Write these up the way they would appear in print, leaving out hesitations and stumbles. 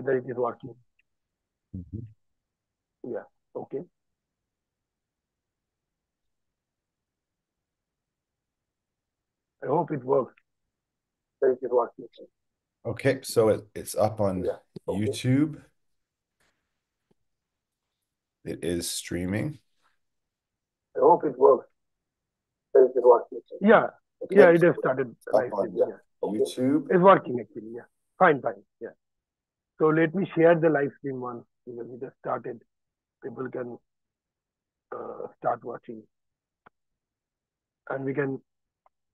whether it is working. Mhm. Yeah, okay. I hope it works. Whether it is working. Okay, so it's up on Yeah, okay. YouTube. It is streaming. I hope it works. Whether it is working. Yeah, yeah, Okay, it has so started it's up live on streaming. Yeah, okay. YouTube. It's working actually. Yeah, fine, fine. Yeah. So let me share the live stream once because it has started. People can start watching, and we can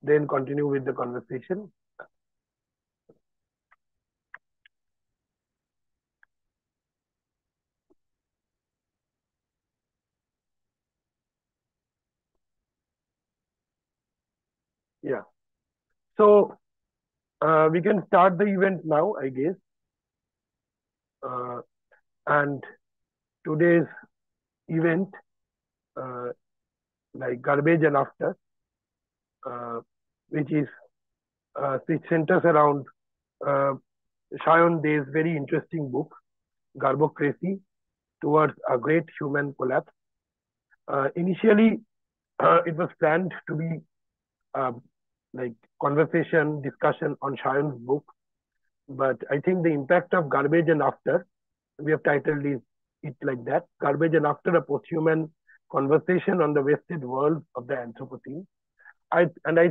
then continue with the conversation. Yeah. So we can start the event now, I guess. Uh, and today's event, uh, like Garbage and After, uh, which is which centers around uh, Shayan Dey's very interesting book, Garbocracy Towards a Great Human Collapse. Initially, it was planned to be uh, like conversation, discussion on Shayan's book, but I think the impact of Garbage and After, we have titled it like that, Garbage and After, a Posthuman Conversation on the Wasted World of the Anthropocene. I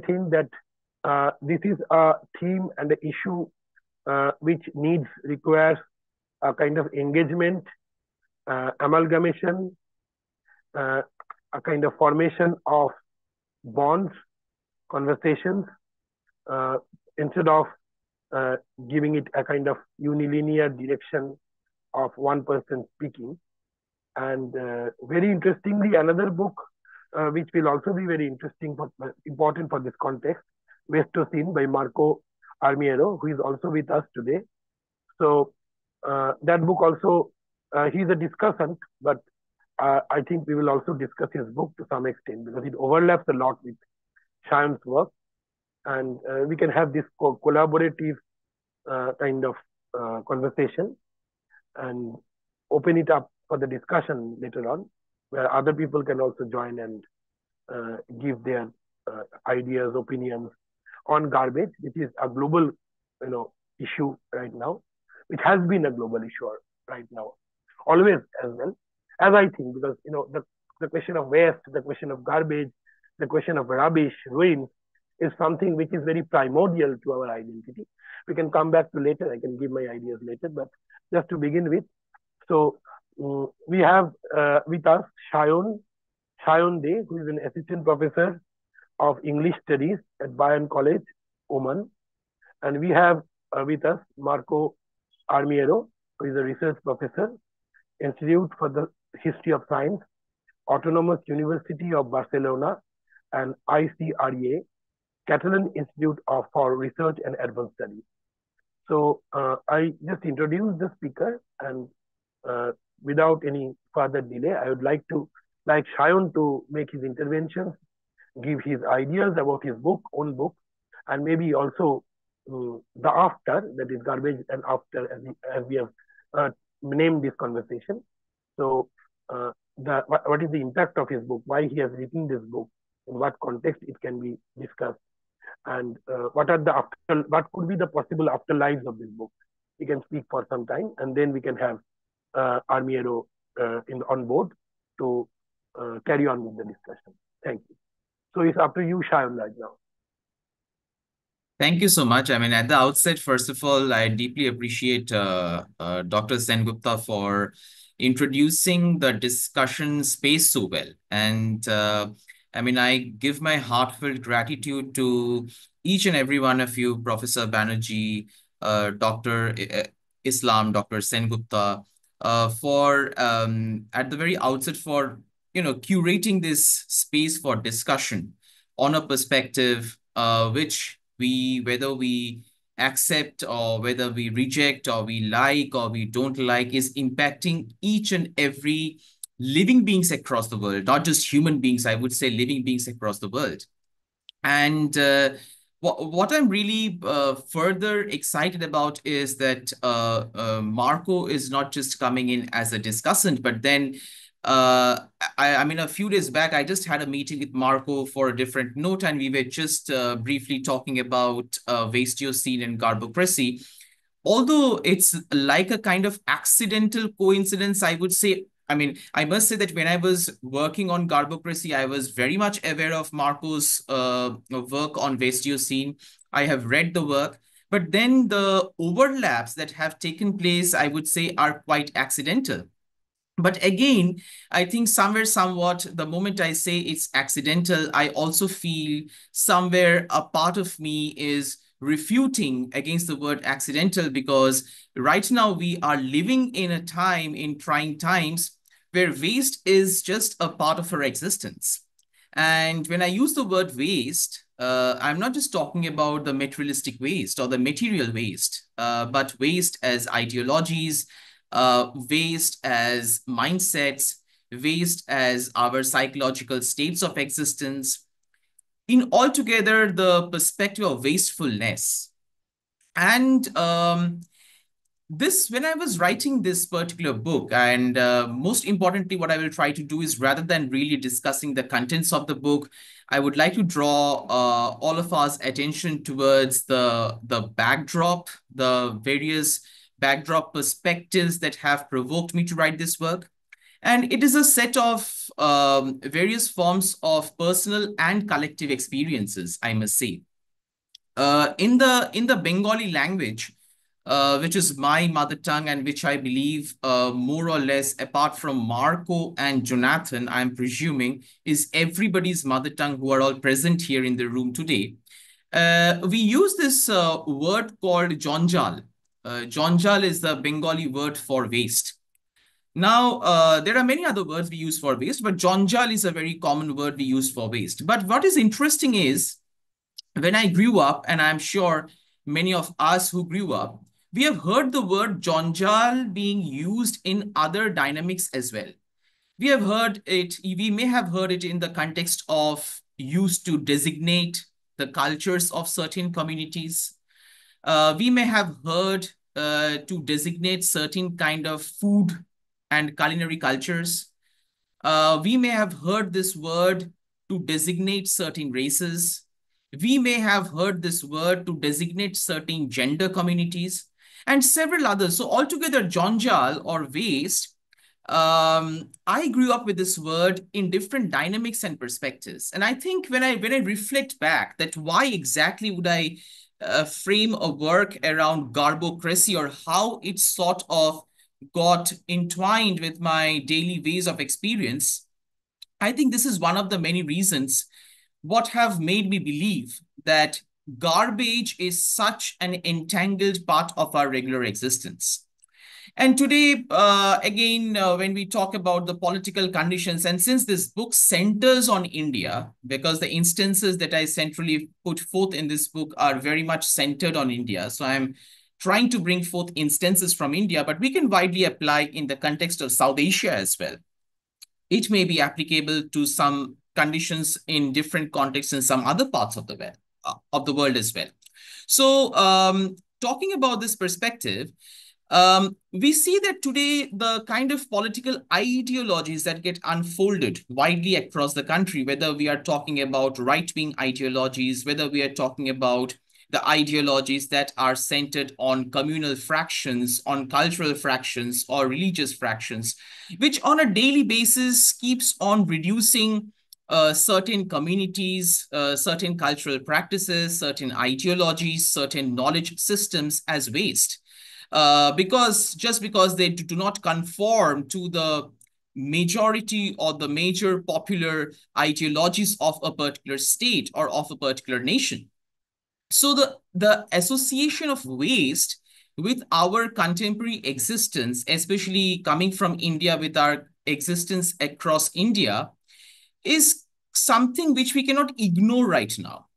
think that this is a theme and an issue which requires a kind of engagement, amalgamation, uh, a kind of formation of bonds, conversations, uh, instead of uh, giving it a kind of unilinear direction of one person speaking. And very interestingly, another book which will also be very important for this context, Westocene by Marco Armiero, who is also with us today. So that book also, he's a discussant, but I think we will also discuss his book to some extent because it overlaps a lot with Shayan's work, and we can have this collaborative kind of conversation and open it up for the discussion later on, where other people can also join and give their ideas, opinions on garbage, which is a global, issue right now. It has been a global issue right now, always as well, as I think, because the question of waste, the question of garbage, the question of rubbish, ruins, is something which is very primordial to our identity. We can come back to later. I can give my ideas later, but just to begin with, so we have with us Shayan Dey, who is an assistant professor of English Studies at Bayan College, Oman. And we have with us Marco Armiero, who is a research professor, Institute for the History of Science, Autonomous University of Barcelona, and ICRA, Catalan Institute for Research and Advanced Studies. So I just introduced the speaker, and uh, without any further delay, I would like Shayan to make his interventions, give his ideas about his own book, and maybe also the after, that is garbage and after, as we have uh, named this conversation. So, what is the impact of his book? Why he has written this book? In what context it can be discussed? And what could be the possible afterlives of this book? We can speak for some time, and then we can have Armiero on board to carry on with the discussion. Thank you. So it's up to you, Shayan, right now. Thank you so much. I mean, at the outset, first of all, I deeply appreciate Dr. Sengupta for introducing the discussion space so well. And I mean, I give my heartfelt gratitude to each and every one of you, Professor Banerjee, Dr. Islam, Dr. Sengupta, for at the very outset for curating this space for discussion on a perspective which whether we accept or whether we reject or we like or we don't like, is impacting each and every living beings across the world, not just human beings, I would say living beings across the world. And What I'm really further excited about is that Marco is not just coming in as a discussant, but then I mean, a few days back, I just had a meeting with Marco for a different note, and we were just briefly talking about Wasteocene and Garbocracy. Although it's like a kind of accidental coincidence, I would say. I mean, I must say that when I was working on Garbocracy, I was very much aware of Marco's work on Wasteocene. I have read the work, but then the overlaps that have taken place, I would say, are quite accidental. But again, I think somewhere, somewhat, the moment I say it's accidental, I also feel somewhere a part of me is refuting against the word accidental, because right now we are living in a time, in trying times, where waste is just a part of our existence. And when I use the word waste, I'm not just talking about the materialistic waste or the material waste, but waste as ideologies, waste as mindsets, waste as our psychological states of existence, in altogether the perspective of wastefulness. And when I was writing this particular book, and most importantly, what I will try to do is, rather than really discussing the contents of the book, I would like to draw all of us attention towards the backdrop, the various backdrop perspectives that have provoked me to write this work. And it is a set of various forms of personal and collective experiences, I must say. In the Bengali language, which is my mother tongue, and which I believe more or less, apart from Marco and Jonathan, I'm presuming, is everybody's mother tongue who are all present here in the room today. We use this word called Jonjal. Jonjal is the Bengali word for waste. Now, there are many other words we use for waste, but Jonjal is a very common word we use for waste. But what is interesting is, when I grew up, and I'm sure many of us who grew up, we have heard the word Jonjal being used in other dynamics as well. We may have heard it in the context of used to designate the cultures of certain communities. We may have heard to designate certain kind of food and culinary cultures. We may have heard this word to designate certain races. We may have heard this word to designate certain gender communities and several others. So altogether, Jonjal or waste, I grew up with this word in different dynamics and perspectives. And I think when I reflect back, that why exactly would I frame a work around Garbocracy, or how it sort of got entwined with my daily ways of experience, I think this is one of the many reasons what have made me believe that garbage is such an entangled part of our regular existence. And today, again, when we talk about the political conditions, and since this book centers on India, because the instances that I centrally put forth in this book are very much centered on India, so I'm trying to bring forth instances from India, but we can widely apply in the context of South Asia as well. It may be applicable to some conditions in different contexts in some other parts of the world as well. So talking about this perspective, we see that today the kind of political ideologies that get unfolded widely across the country, whether we are talking about right-wing ideologies, whether we are talking about the ideologies that are centered on communal fractions, on cultural fractions, or religious fractions, which on a daily basis keeps on reducing certain communities, certain cultural practices, certain ideologies, certain knowledge systems as waste. Because they do not conform to the majority or the major popular ideologies of a particular state or of a particular nation. So the association of waste with our contemporary existence, especially coming from India with our existence across India, is something which we cannot ignore right now.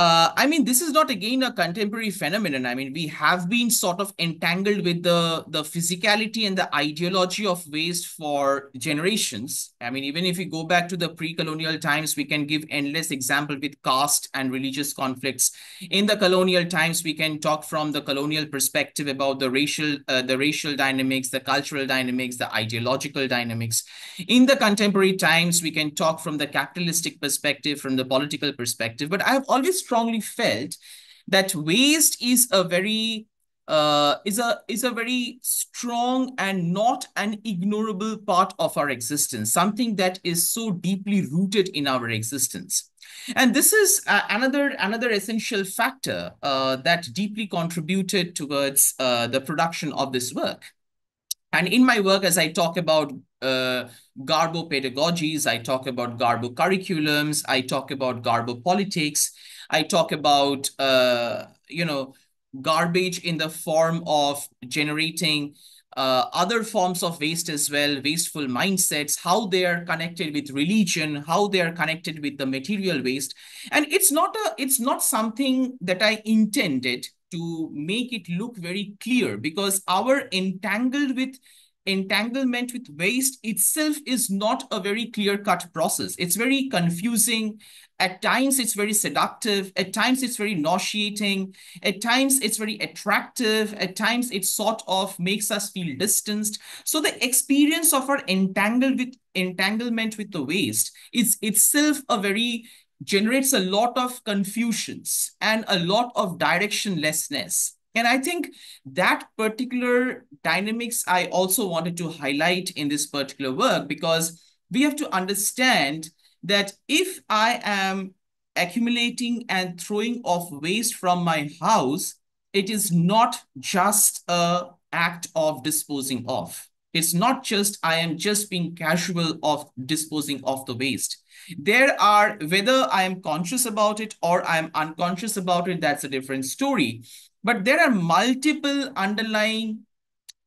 I mean, this is not again a contemporary phenomenon. I mean, we have been sort of entangled with the physicality and the ideology of waste for generations. I mean, even if we go back to the pre-colonial times, we can give endless example with caste and religious conflicts. In the colonial times, we can talk from the colonial perspective about the racial dynamics, the cultural dynamics, the ideological dynamics. In the contemporary times, we can talk from the capitalistic perspective, from the political perspective. But I have always strongly felt that waste is a very very strong and not an ignorable part of our existence, something that is so deeply rooted in our existence. And this is another essential factor that deeply contributed towards the production of this work. And in my work, as I talk about Garbo pedagogies, I talk about Garbo curriculums, I talk about Garbo politics, I talk about, garbage in the form of generating other forms of waste as well, wasteful mindsets, how they are connected with religion, how they are connected with the material waste. And it's not something that I intended to make it look very clear, because our entanglement with waste itself is not a very clear-cut process. It's very confusing. At times, it's very seductive. At times, it's very nauseating. At times, it's very attractive. At times, it sort of makes us feel distanced. So the experience of our entanglement with the waste is itself generates a lot of confusions and a lot of directionlessness. And I think that particular dynamics I also wanted to highlight in this particular work, because we have to understand that if I am accumulating and throwing off waste from my house, it is not just an act of disposing of. It's not just I am just being casual of disposing of the waste. There are, whether I am conscious about it or I am unconscious about it, that's a different story. But there are multiple underlying,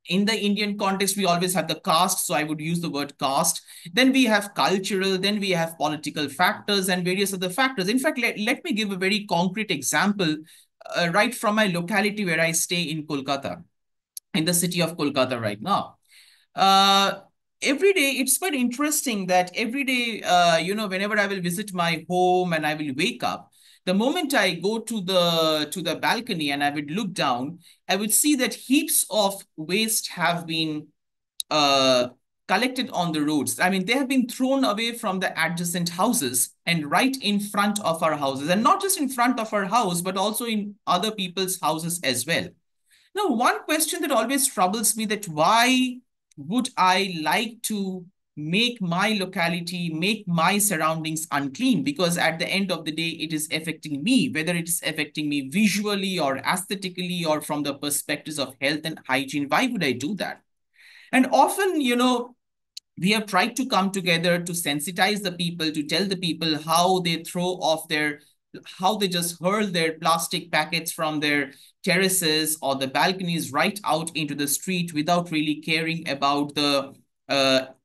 in the Indian context, we always have the caste, so I would use the word caste. Then we have cultural, then we have political factors and various other factors. In fact, let me give a very concrete example right from my locality where I stay in Kolkata, in the city of Kolkata right now. Every day, it's quite interesting that every day, whenever I will visit my home and I will wake up, the moment I go to the balcony and I would look down, I would see that heaps of waste have been collected on the roads. I mean, they have been thrown away from the adjacent houses and right in front of our houses. And not just in front of our house, but also in other people's houses as well. Now, one question that always troubles me, that why would I like to make my locality, make my surroundings unclean? Because at the end of the day, it is affecting me, whether it is affecting me visually or aesthetically or from the perspectives of health and hygiene. Why would I do that? And often, we have tried to come together to sensitize the people, to tell the people how they how they just hurl their plastic packets from their terraces or the balconies right out into the street without really caring about the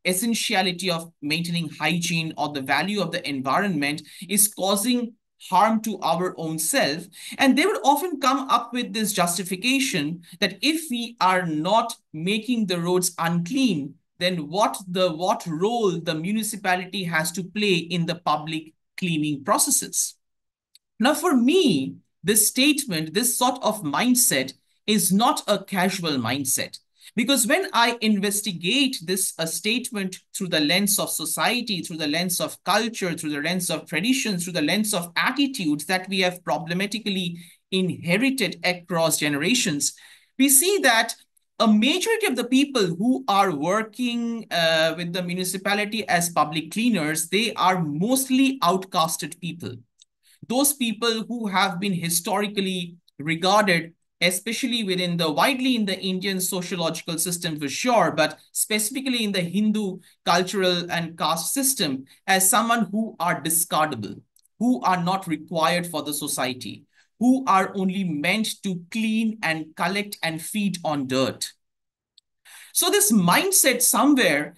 essentiality of maintaining hygiene or the value of the environment, is causing harm to our own self. And they would often come up with this justification that if we are not making the roads unclean, then what role the municipality has to play in the public cleaning processes. Now, for me, this statement, this sort of mindset is not a casual mindset. Because when I investigate this statement through the lens of society, through the lens of culture, through the lens of traditions, through the lens of attitudes that we have problematically inherited across generations, we see that a majority of the people who are working with the municipality as public cleaners, they are mostly outcasted people. Those people who have been historically regarded, especially widely in the Indian sociological system for sure, but specifically in the Hindu cultural and caste system, as someone who are discardable, who are not required for the society, who are only meant to clean and collect and feed on dirt. So this mindset somewhere,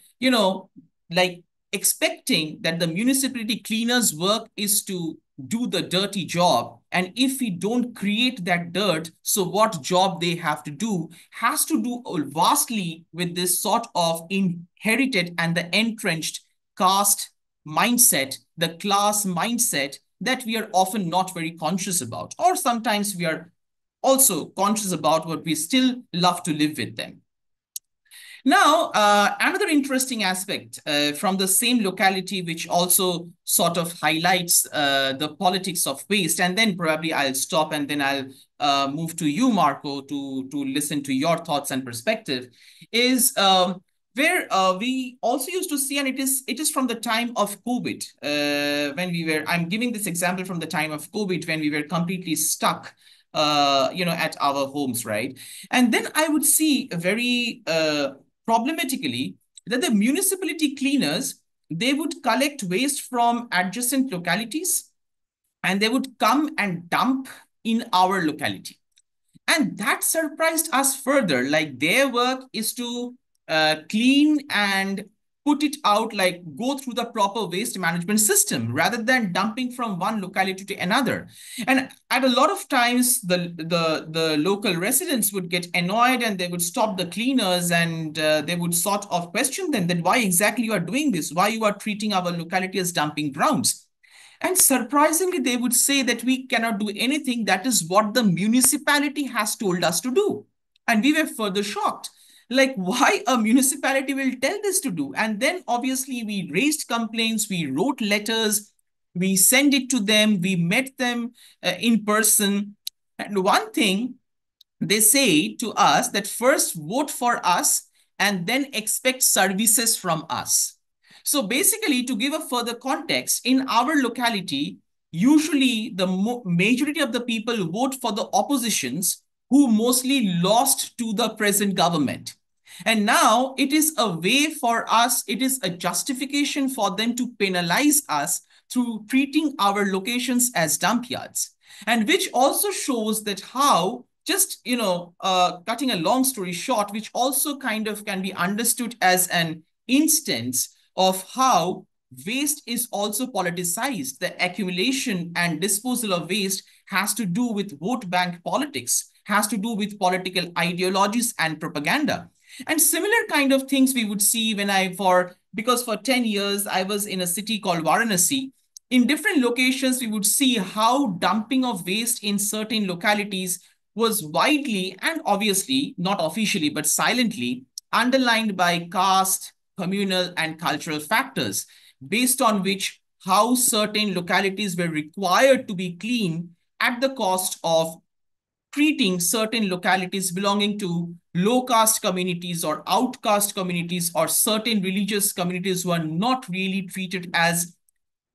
like expecting that the municipality cleaner's work is to do the dirty job. And if we don't create that dirt, so what job they have to do has to do vastly with this sort of inherited and the entrenched caste mindset, the class mindset that we are often not very conscious about, or sometimes we are also conscious about, but we still love to live with them. Now, another interesting aspect from the same locality, which also sort of highlights the politics of waste, and then probably I'll stop and then I'll move to you, Marco, to listen to your thoughts and perspective, is where we also used to see, and it is from the time of COVID, when we were, I'm giving this example from the time of COVID, when we were completely stuck at our homes, right? And then I would see a very problematically that the municipality cleaners, they would collect waste from adjacent localities and they would come and dump in our locality. And that surprised us further. Like their work is to clean and put it out, like go through the proper waste management system rather than dumping from one locality to another. And at a lot of times, the local residents would get annoyed and they would stop the cleaners and they would sort of question them that why exactly you are doing this, why you are treating our locality as dumping grounds. And surprisingly, they would say that we cannot do anything. That is what the municipality has told us to do. And we were further shocked. Like, why a municipality will tell this to do? And then obviously we raised complaints, we wrote letters, we sent it to them, we met them in person. And one thing they say to us that first vote for us and then expect services from us. So basically, to give a further context, in our locality, usually the majority of the people vote for the oppositions who mostly lost to the present government. And now it is a way for us, it is a justification for them to penalize us through treating our locations as dump yards. And which also shows that how just, cutting a long story short, which also kind of can be understood as an instance of how waste is also politicized. The accumulation and disposal of waste has to do with vote bank politics, has to do with political ideologies and propaganda. And similar kind of things we would see because for 10 years, I was in a city called Varanasi. In different locations, we would see how dumping of waste in certain localities was widely and obviously not officially, but silently underlined by caste, communal, and cultural factors, based on which how certain localities were required to be clean at the cost of treating certain localities belonging to low caste communities or outcast communities or certain religious communities who are not really treated as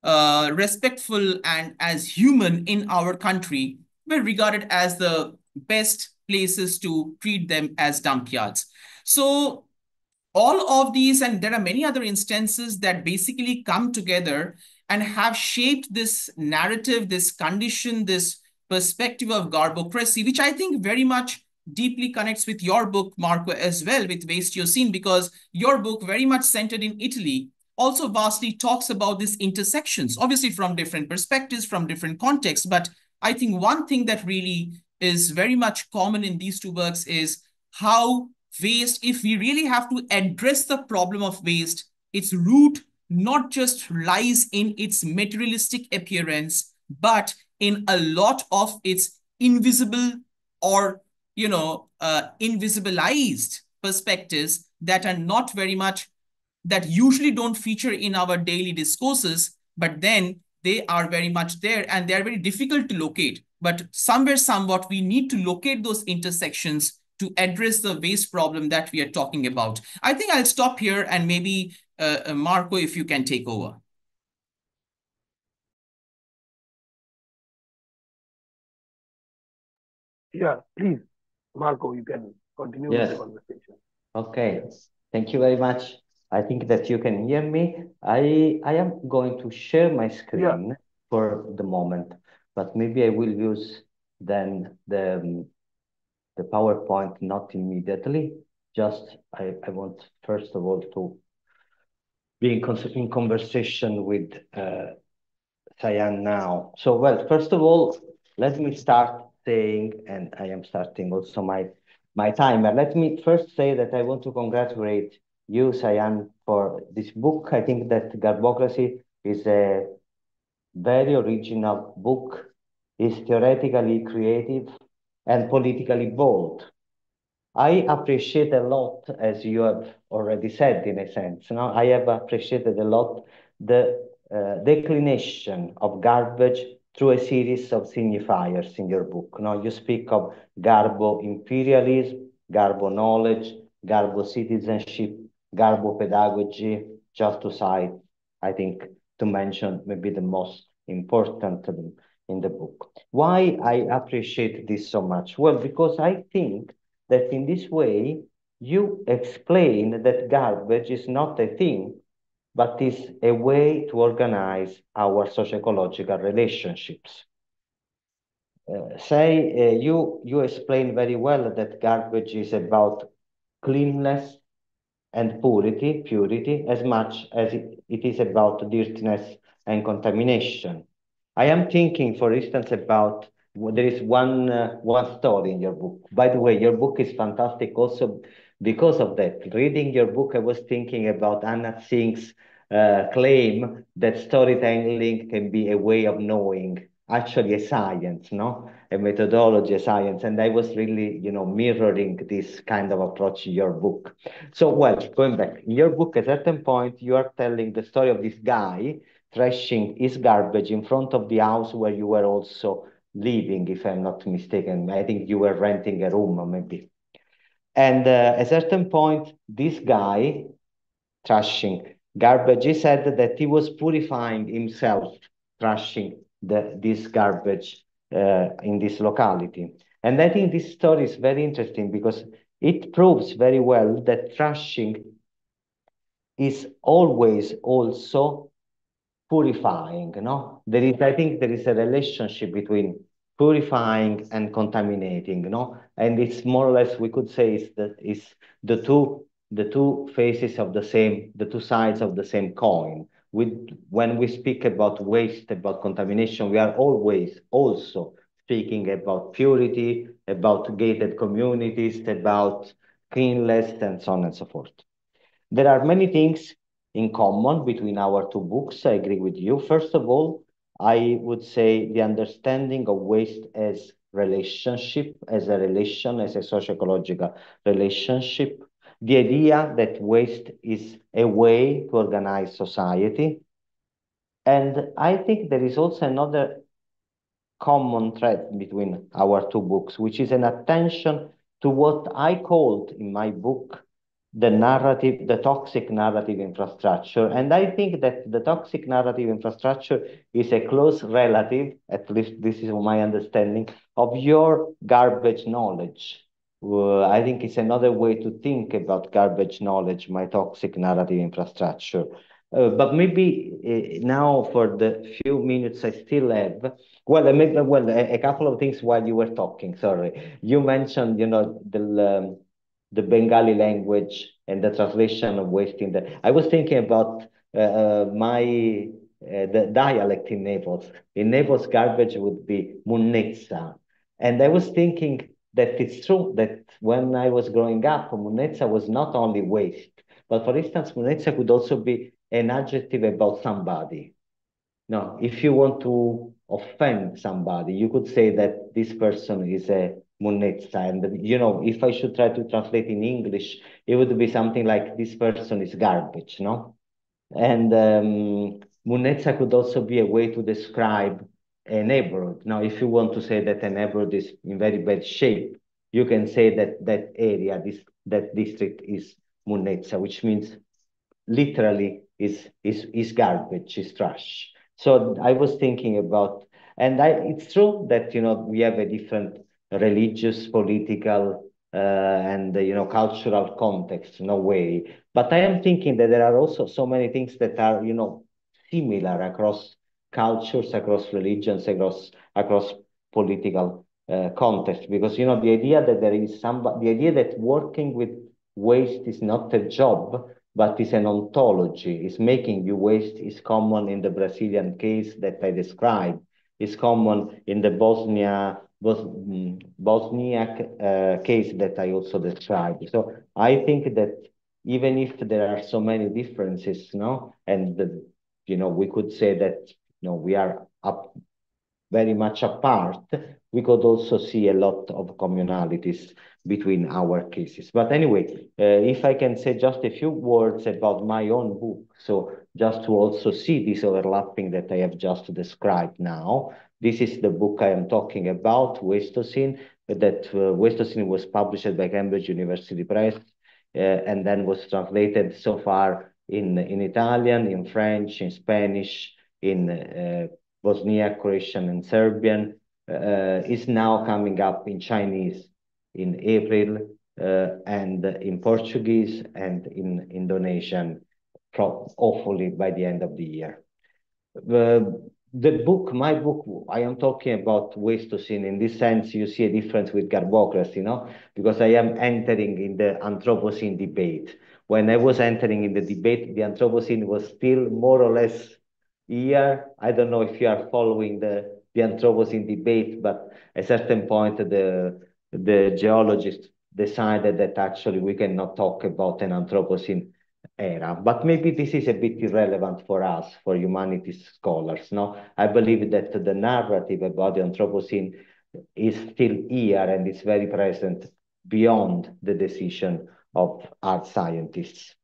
respectful and as human in our country, were regarded as the best places to treat them as dump yards. So all of these, and there are many other instances that basically come together and have shaped this narrative, this condition, this perspective of garbocracy, which I think very much deeply connects with your book, Marco, as well, with Waste Your Scene, because your book, very much centered in Italy, also vastly talks about these intersections, obviously from different perspectives, from different contexts. But I think one thing that really is very much common in these two works is how waste, if we really have to address the problem of waste, its root not just lies in its materialistic appearance, but in a lot of its invisible or, invisibilized perspectives that are not very much, that usually don't feature in our daily discourses, but then they are very much there and they are very difficult to locate. But somewhere, somewhat, we need to locate those intersections to address the waste problem that we are talking about. I think I'll stop here and maybe Marco, if you can take over. Yeah, please, Marco, you can continue with the conversation. Okay, thank you very much. I think that you can hear me. I am going to share my screen for the moment, but maybe I will use then the PowerPoint not immediately. Just I want first of all to be in conversation with Sayan now. So, well, first of all, let me start saying, and I am starting also my timer. Let me first say that I want to congratulate you, Sayan, for this book. I think that Garbocracy is a very original book, is theoretically creative and politically bold. I appreciate a lot, as you have already said, in a sense. No, I have appreciated a lot the declination of garbage through a series of signifiers in your book. Now, you speak of garbo imperialism, garbo knowledge, garbo citizenship, garbo pedagogy, just to cite, I think, to mention maybe the most important in the book. Why I appreciate this so much? Well, because I think that in this way you explain that garbage is not a thing, but is a way to organize our socio-ecological relationships. You explain very well that garbage is about cleanness and purity, as much as it is about dirtiness and contamination. I am thinking, for instance, about there is one story in your book. By the way, your book is fantastic also because of that. Reading your book, I was thinking about Anna Singh's claim that storytelling can be a way of knowing, actually a science, no? A methodology, a science. And I was really, mirroring this kind of approach in your book. So, well, going back, in your book, at a certain point, you are telling the story of this guy trashing his garbage in front of the house where you were also living, if I'm not mistaken. I think you were renting a room, maybe. And at a certain point, this guy trashing garbage, he said that he was purifying himself, trashing this garbage in this locality. And I think this story is very interesting because it proves very well that trashing is always also purifying, no? I think there is a relationship between purifying and contaminating, no? And it's more or less, we could say, is the two faces of the two sides of the same coin. When we speak about waste, about contamination, we are always also speaking about purity, about gated communities, about cleanliness, and so on and so forth. There are many things in common between our two books. I agree with you. First of all, I would say the understanding of waste as relationship, as a relation, as a socio-ecological relationship. The idea that waste is a way to organize society. And I think there is also another common thread between our two books, which is an attention to what I called in my book the narrative, the toxic narrative infrastructure. And I think that the toxic narrative infrastructure is a close relative, at least this is my understanding, of your garbage knowledge. I think it's another way to think about garbage knowledge, my toxic narrative infrastructure. But maybe now for the few minutes I still have, a couple of things while you were talking, sorry. You mentioned, the Bengali language and the translation of waste in the. I was thinking about the dialect in Naples. In Naples, garbage would be munnezza. And I was thinking that it's true that when I was growing up, munnezza was not only waste, but for instance, munnezza could also be an adjective about somebody. No, if you want to offend somebody, you could say that this person is a munnezza. And, if I should try to translate in English, it would be something like this person is garbage, no? And munnezza could also be a way to describe a neighborhood. Now, if you want to say that a neighborhood is in very bad shape, you can say that that area, that district is munnezza, which means literally is garbage, is trash. So I was thinking about, and it's true that we have a different religious, political, and cultural context, no way. But I am thinking that there are also so many things that are similar across cultures, across religions, across political context. Because the idea that the idea that working with waste is not a job but it's an ontology. It's making you waste. Is common in the Brazilian case that I described. It's common in the Bosniak case that I also described. So I think that even if there are so many differences, and we could say that we are up very much apart, we could also see a lot of commonalities between our cases. But anyway, if I can say just a few words about my own book, so just to also see this overlapping that I have just described now. This is the book I am talking about, Wastocene, that Wastocene was published by Cambridge University Press, and then was translated so far in Italian, in French, in Spanish, in Bosniak, Croatian, and Serbian, is now coming up in Chinese in April, and in Portuguese and in Indonesian, hopefully by the end of the year. My book, I am talking about Wastocene. In this sense, you see a difference with Garbocracy, because I am entering in the Anthropocene debate. When I was entering in the debate, the Anthropocene was still more or less here. I don't know if you are following the Anthropocene debate, but at a certain point, the geologists decided that actually we cannot talk about an Anthropocene era, but maybe this is a bit irrelevant for us, for humanities scholars. I believe that the narrative about the Anthropocene is still here and it's very present beyond the decision of art scientists.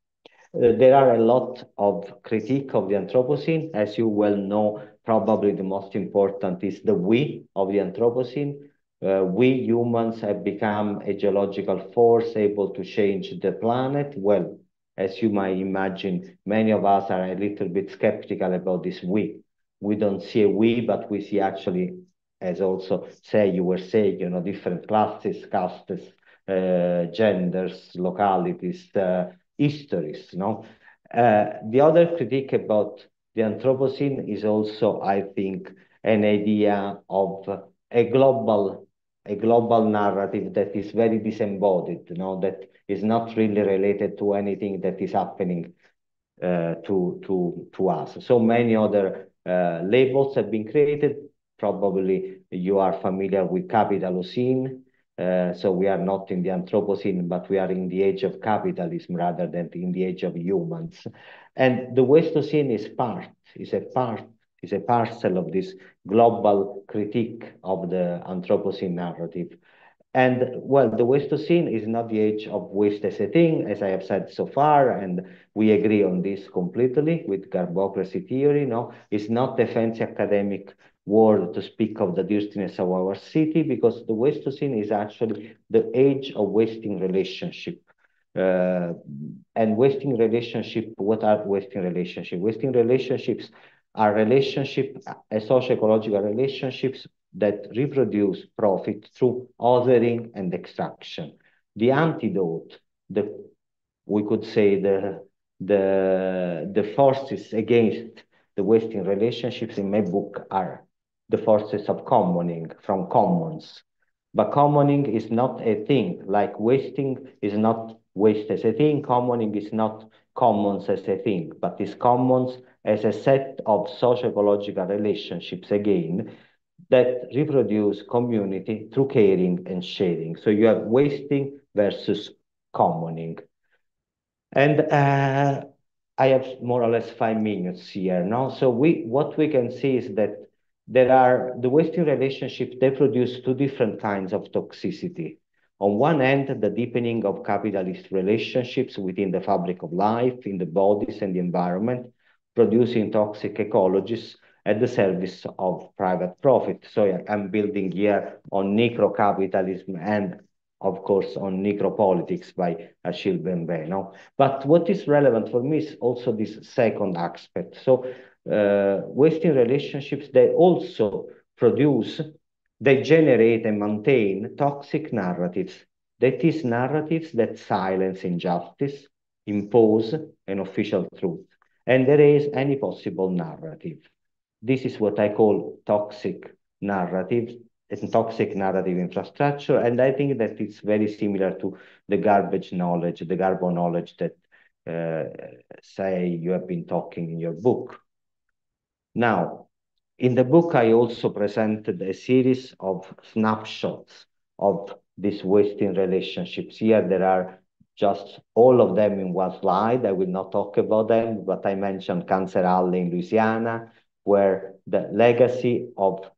There are a lot of critique of the Anthropocene. As you well know, probably the most important is the we of the Anthropocene. We humans have become a geological force able to change the planet. Well, as you might imagine, many of us are a little bit skeptical about this we. We don't see a we, but we see actually, as also you were saying, different classes, castes, genders, localities, histories. The other critique about the Anthropocene is also, I think, an idea of a global narrative that is very disembodied, that is not really related to anything that is happening to us. So many other labels have been created. Probably you are familiar with Capitalocene. So we are not in the Anthropocene, but we are in the age of capitalism rather than in the age of humans. And the Wastocene is a parcel of this global critique of the Anthropocene narrative. And well, the Wastocene is not the age of waste as a thing, as I have said so far, and we agree on this completely with Garbocracy theory. It's not a fancy academic word to speak of the dirtiness of our city, because the Wastocene is actually the age of wasting relationship. And wasting relationship, what are wasting relationships? Wasting relationships are socio-ecological relationships that reproduce profit through othering and extraction. The antidote, we could say the forces against the wasting relationships in my book are the forces of commoning, from commons. But commoning is not a thing, like wasting is not waste as a thing, commoning is not commons as a thing, but is commons as a set of socio-ecological relationships, again, that reproduce community through caring and sharing. So you have wasting versus commoning. And I have more or less 5 minutes here now. So what we can see is that the wasting relationships, they produce two different kinds of toxicity. On one end, the deepening of capitalist relationships within the fabric of life, in the bodies and the environment, producing toxic ecologies at the service of private profit. So I'm building here on necro-capitalism and, of course, on necropolitics by Achille Mbembe. But what is relevant for me is also this second aspect. So wasting relationships, they also they generate and maintain toxic narratives. That is, narratives that silence injustice, impose an official truth, and erase any possible narrative. This is what I call toxic narratives, and toxic narrative infrastructure. And I think that it's very similar to the garbage knowledge, the Garbo knowledge that say you have been talking in your book. Now, in the book, I also presented a series of snapshots of these wasting relationships. Here, there are just all of them in one slide. I will not talk about them, but I mentioned Cancer Alley in Louisiana, where the legacy of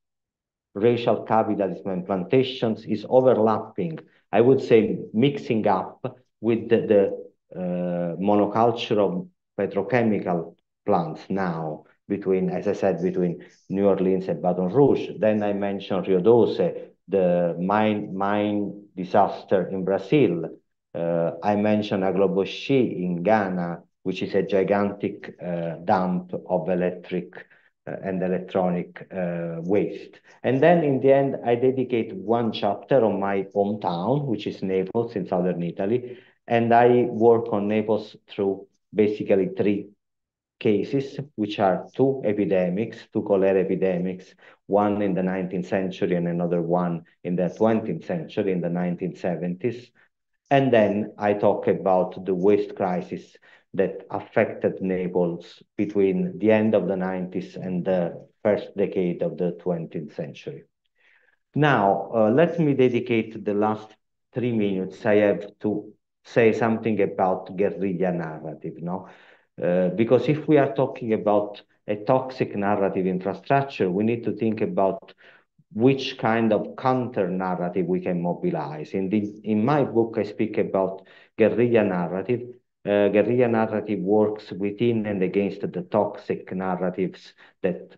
racial capitalism and plantations is overlapping, I would say mixing up with the monoculture of petrochemical plants now between, as I said, between New Orleans and Baton Rouge. Then I mentioned Rio Doce, the mine disaster in Brazil. I mentioned Agbogbloshie in Ghana, which is a gigantic dump of electric and electronic waste. And then in the end, I dedicate one chapter on my hometown, which is Naples in southern Italy. And I work on Naples through basically three cases, which are two epidemics, two cholera epidemics, one in the 19th century and another one in the 20th century, in the 1970s. And then I talk about the waste crisis that affected Naples between the end of the 90s and the first decade of the 20th century. Now, let me dedicate the last 3 minutes. I have to say something about guerrilla narrative, no? Because if we are talking about a toxic narrative infrastructure, we need to think about which kind of counter narrative we can mobilize. In my book, I speak about guerrilla narrative. Guerrilla narrative works within and against the toxic narratives that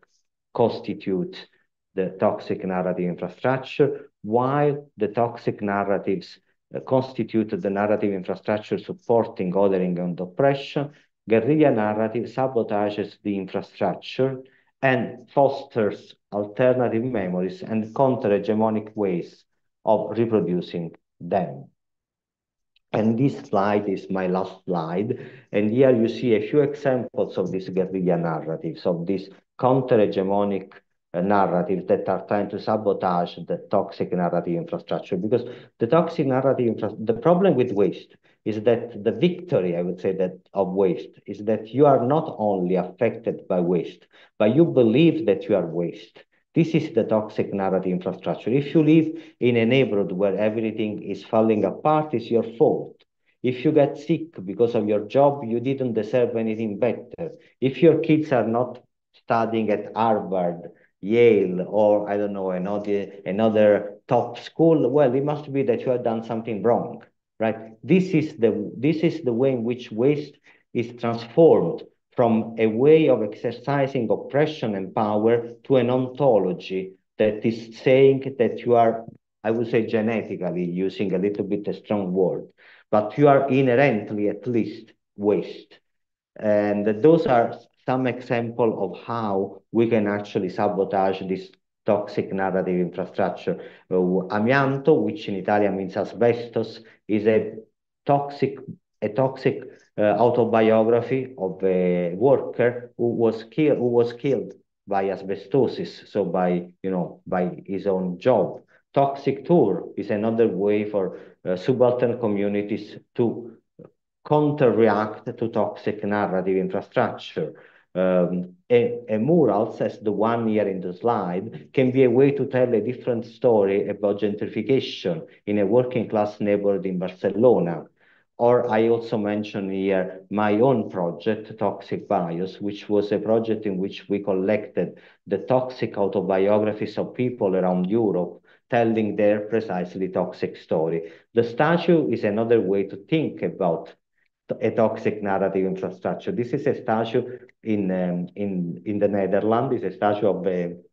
constitute the toxic narrative infrastructure, while the toxic narratives constitute the narrative infrastructure supporting othering and oppression. Guerrilla narrative sabotages the infrastructure and fosters alternative memories and counter-hegemonic ways of reproducing them. And this slide is my last slide. And here you see a few examples of these guerrilla narratives, of these counter-hegemonic narratives that are trying to sabotage the toxic narrative infrastructure. Because the toxic narrative, the problem with waste is that the victory, I would say, that of waste is that you are not only affected by waste, but you believe that you are waste. This is the toxic narrative infrastructure. If you live in a neighborhood where everything is falling apart, it's your fault. If you get sick because of your job, you didn't deserve anything better. If your kids are not studying at Harvard, Yale, or I don't know, another top school, well, it must be that you have done something wrong, right? This is the way in which waste is transformed from a way of exercising oppression and power to an ontology that is saying that you are, I would say genetically, using a little bit a strong word, but you are inherently at least waste. And those are some examples of how we can actually sabotage this toxic narrative infrastructure. Amianto, which in Italian means asbestos, is a toxic autobiography of a worker who was killed by asbestosis, so by his own job. Toxic tour is another way for subaltern communities to counter-react to toxic narrative infrastructure. A mural, as the one here in the slide, can be a way to tell a different story about gentrification in a working class neighborhood in Barcelona. Or I also mention here my own project, Toxic Bios, which was a project in which we collected the toxic autobiographies of people around Europe, telling their precisely toxic story. The statue is another way to think about a toxic narrative infrastructure. This is a statue in the Netherlands. It's a statue of an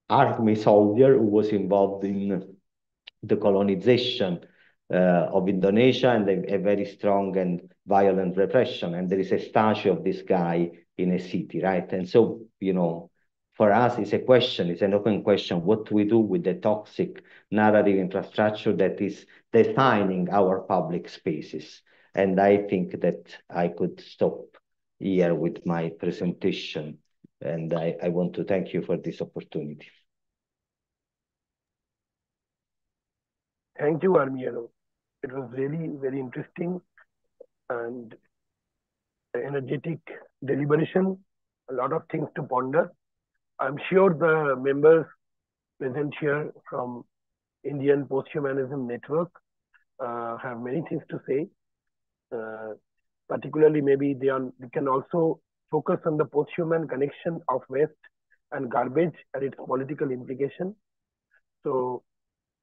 army soldier who was involved in the colonization of Indonesia and a very strong and violent repression. And there is a statue of this guy in a city, right? And so, for us, it's a question, it's an open question. What do we do with the toxic narrative infrastructure that is defining our public spaces? And I think that I could stop here with my presentation. And I want to thank you for this opportunity. Thank you, Armiero. It was really very interesting. And energetic deliberation, a lot of things to ponder. I'm sure the members present here from Indian Posthumanism Network have many things to say. Particularly, maybe they can also focus on the posthuman connection of waste and garbage and its political implication. So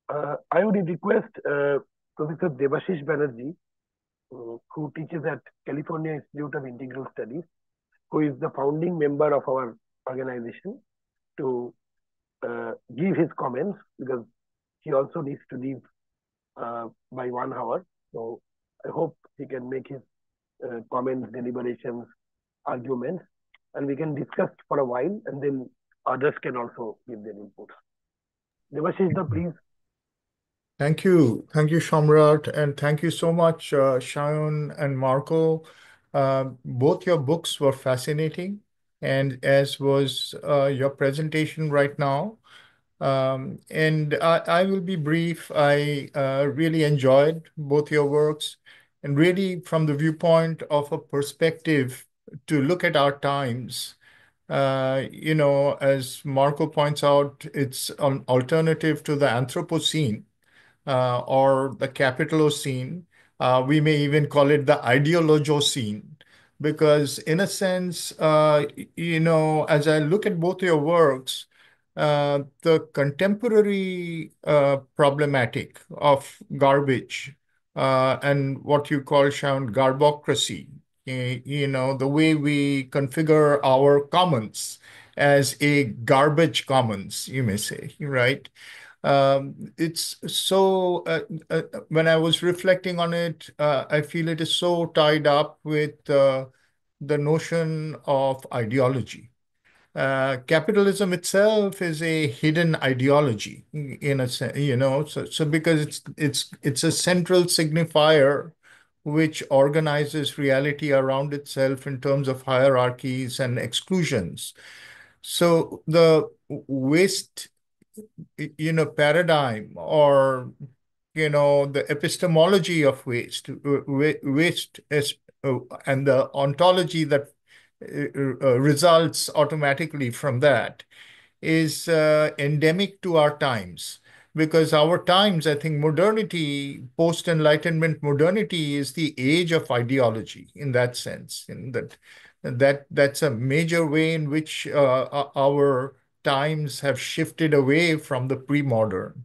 I would request Professor Debashish Banerjee, who teaches at California Institute of Integral Studies, who is the founding member of our organization, to give his comments, because he also needs to leave by 1 hour. So I hope he can make his comments, deliberations, arguments, and we can discuss for a while, and then others can also give their inputs. Debashish, please. Thank you. Thank you, Shamrat. And thank you so much, Shaun and Marco. Both your books were fascinating, and as was your presentation right now. And I will be brief. I really enjoyed both your works, and really from the viewpoint of a perspective to look at our times. As Marco points out, it's an alternative to the Anthropocene or the Capitalocene. We may even call it the Ideologocene, because in a sense, as I look at both your works, the contemporary problematic of garbage and what you call, Shaun, garbocracy, the way we configure our commons as a garbage commons, you may say, right? It's so, when I was reflecting on it, I feel it is so tied up with the notion of ideology. Capitalism itself is a hidden ideology in a sense, so because it's a central signifier which organizes reality around itself in terms of hierarchies and exclusions. So the waste paradigm, or the epistemology of waste is, and the ontology that results automatically from that, is endemic to our times. Because our times, I think modernity, post-Enlightenment modernity, is the age of ideology in that sense. In that's a major way in which our times have shifted away from the pre-modern.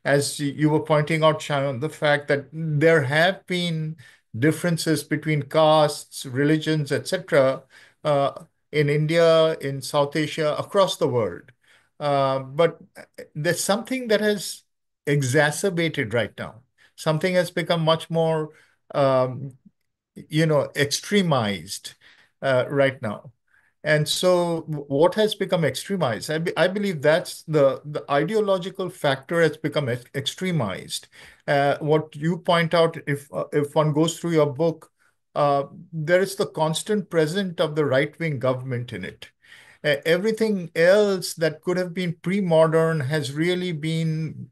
As you were pointing out, Shaun, the fact that there have been differences between castes, religions, etc., in India, in South Asia, across the world. But there's something that has exacerbated right now. Something has become much more, extremized right now. And so what has become extremized? I believe that's the ideological factor has become extremized. What you point out, if one goes through your book, there is the constant presence of the right-wing government in it. Everything else that could have been pre-modern has really been,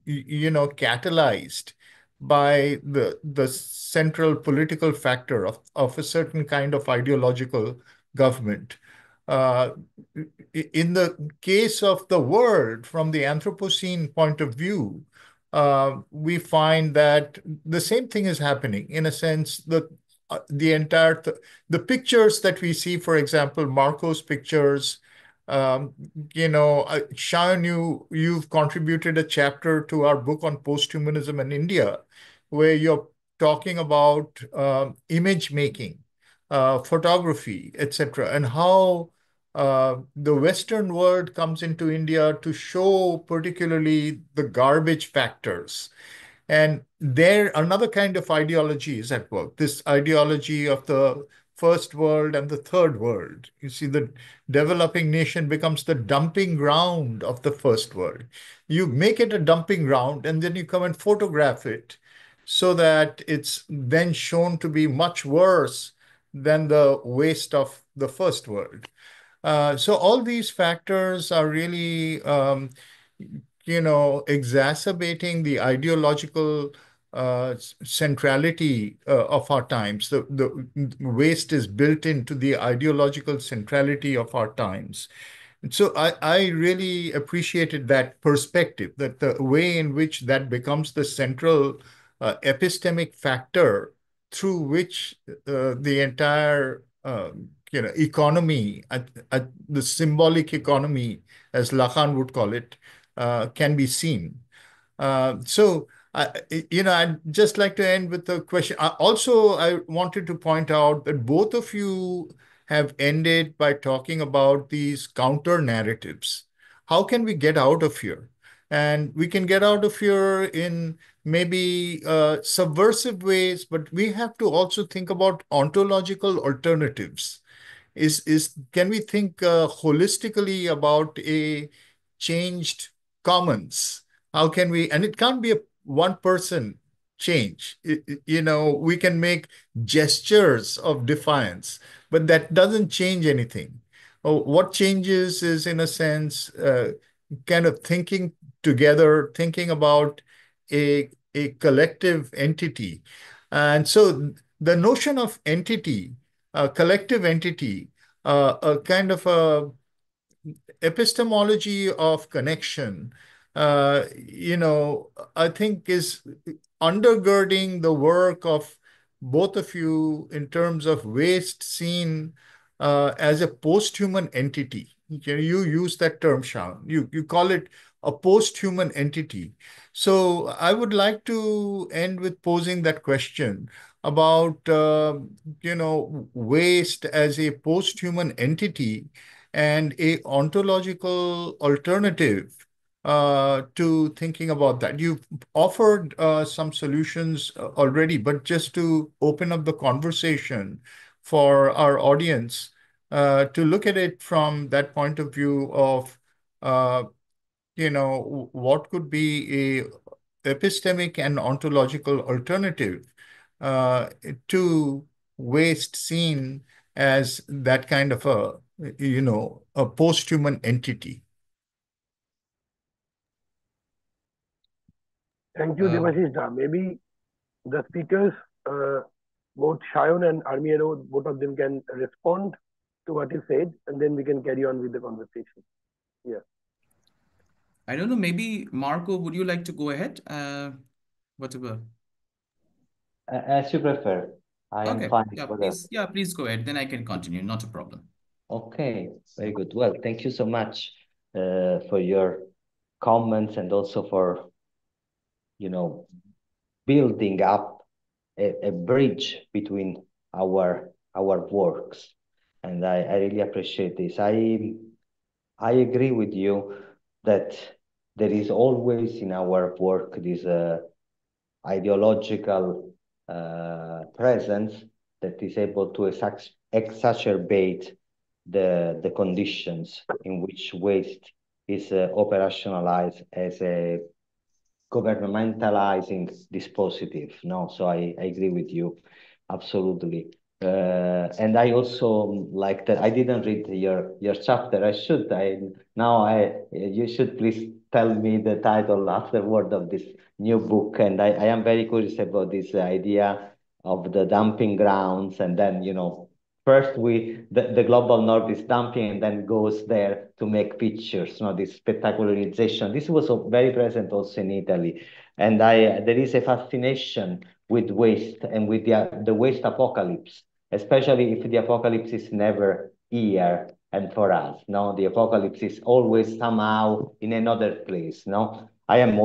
catalyzed by the central political factor of a certain kind of ideological government. In the case of the world, from the Anthropocene point of view, we find that the same thing is happening. In a sense, the entire the pictures that we see, for example, Marco's pictures. Shaun, you've contributed a chapter to our book on posthumanism in India, where you're talking about image making, photography, etc., and how the Western world comes into India to show particularly the garbage factors. And there, another kind of ideology is at work, this ideology of the first world and the third world. You see, the developing nation becomes the dumping ground of the first world. You make it a dumping ground, and then you come and photograph it so that it's then shown to be much worse than the waste of the first world. So all these factors are really, exacerbating the ideological centrality of our times. The waste is built into the ideological centrality of our times. And so I really appreciated that perspective, that the way in which that becomes the central epistemic factor through which the entire economy, the symbolic economy, as Lacan would call it, can be seen. So, I'd just like to end with a question. I wanted to point out that both of you have ended by talking about these counter narratives. How can we get out of here? And we can get out of here in maybe subversive ways, but we have to also think about ontological alternatives. Can we think holistically about a changed commons? How can we? And it can't be a one person change. We can make gestures of defiance, but that doesn't change anything. What changes is, in a sense, kind of thinking together, thinking about a collective entity. And so the notion of entity, collective entity, a kind of a epistemology of connection, I think is undergirding the work of both of you in terms of waste seen as a post-human entity. You use that term, Shaun. You call it a post-human entity. So I would like to end with posing that question about waste as a post-human entity and a ontological alternative to thinking about that. You've offered some solutions already, but just to open up the conversation for our audience to look at it from that point of view of, what could be a epistemic and ontological alternative to waste seen as that kind of a post-human entity. Thank you, Devashish Da. Maybe the speakers, both Shaun and Armiero, both of them can respond to what you said, and then we can carry on with the conversation. Yeah. I don't know, maybe Marco, would you like to go ahead? Whatever. As you prefer. I am fine Yeah, for please. that. Yeah, please go ahead. Then I can continue. Not a problem. Okay, very good. Well, thank you so much for your comments and also for, building up a bridge between our works. And I really appreciate this. I agree with you that there is always in our work this ideological presence that is able to exacerbate the conditions in which waste is operationalized as a governmentalizing dispositive. No, so I agree with you, absolutely. And I also like that. I didn't read your chapter. I should. You should please tell me the title afterward of this new book. And I am very curious about this idea of the dumping grounds, and then first the global north is dumping and then goes there to make pictures. This spectacularization. This was very present also in Italy, and there is a fascination with waste and with the waste apocalypse, especially if the apocalypse is never here and for us. No, the apocalypse is always somehow in another place. No, I am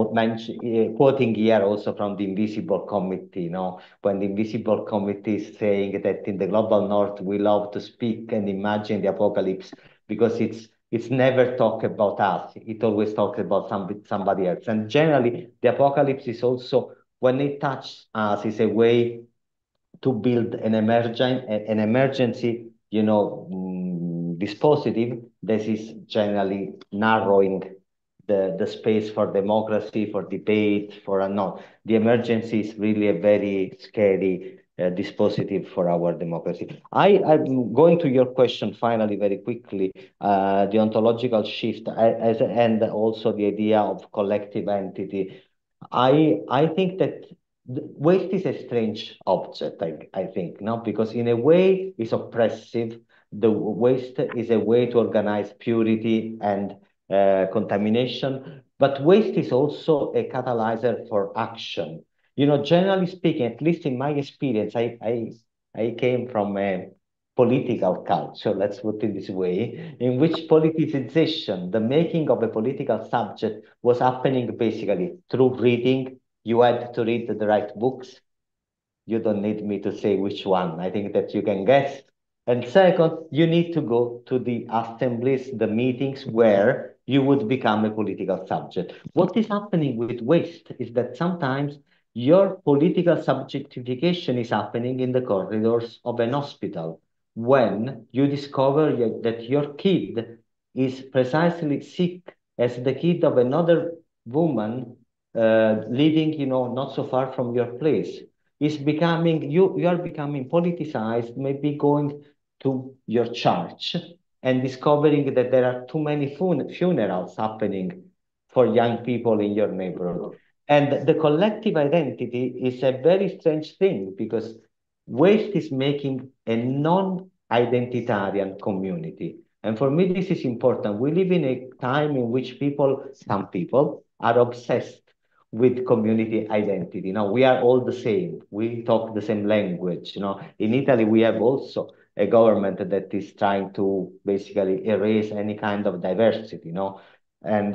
quoting here also from the Invisible Committee. No, when the Invisible Committee is saying that in the global north we love to speak and imagine the apocalypse because it's never talk about us. It always talks about somebody else. And generally, the apocalypse is also, when it touches us, is a way to build an emergency, dispositive that is generally narrowing the space for democracy, for debate, for unknown. The emergency is really a very scary dispositive for our democracy. I'm going to your question finally, very quickly, the ontological shift and also the idea of collective entity. I think that Waste is a strange object, I think, no? Because in a way it's oppressive. The waste is a way to organize purity and contamination, but waste is also a catalyzer for action. You know, generally speaking, at least in my experience, I came from a political culture, let's put it this way, in which politicization, the making of a political subject, was happening basically through reading. You had to read the right books. You don't need me to say which one. I think that you can guess. And second, you need to go to the assemblies, the meetings where you would become a political subject. What is happening with waste is that sometimes your political subjectification is happening in the corridors of an hospital when you discover that your kid is precisely sick as the kid of another woman living, you know, not so far from your place. Is becoming, you are becoming politicized, maybe going to your church and discovering that there are too many funerals happening for young people in your neighborhood. And the collective identity is a very strange thing because waste is making a non-identitarian community. And for me, this is important. We live in a time in which people, some people, are obsessed with community identity. Now, we are all the same. We talk the same language. You know, in Italy, we have also a government that is trying to basically erase any kind of diversity, you know. And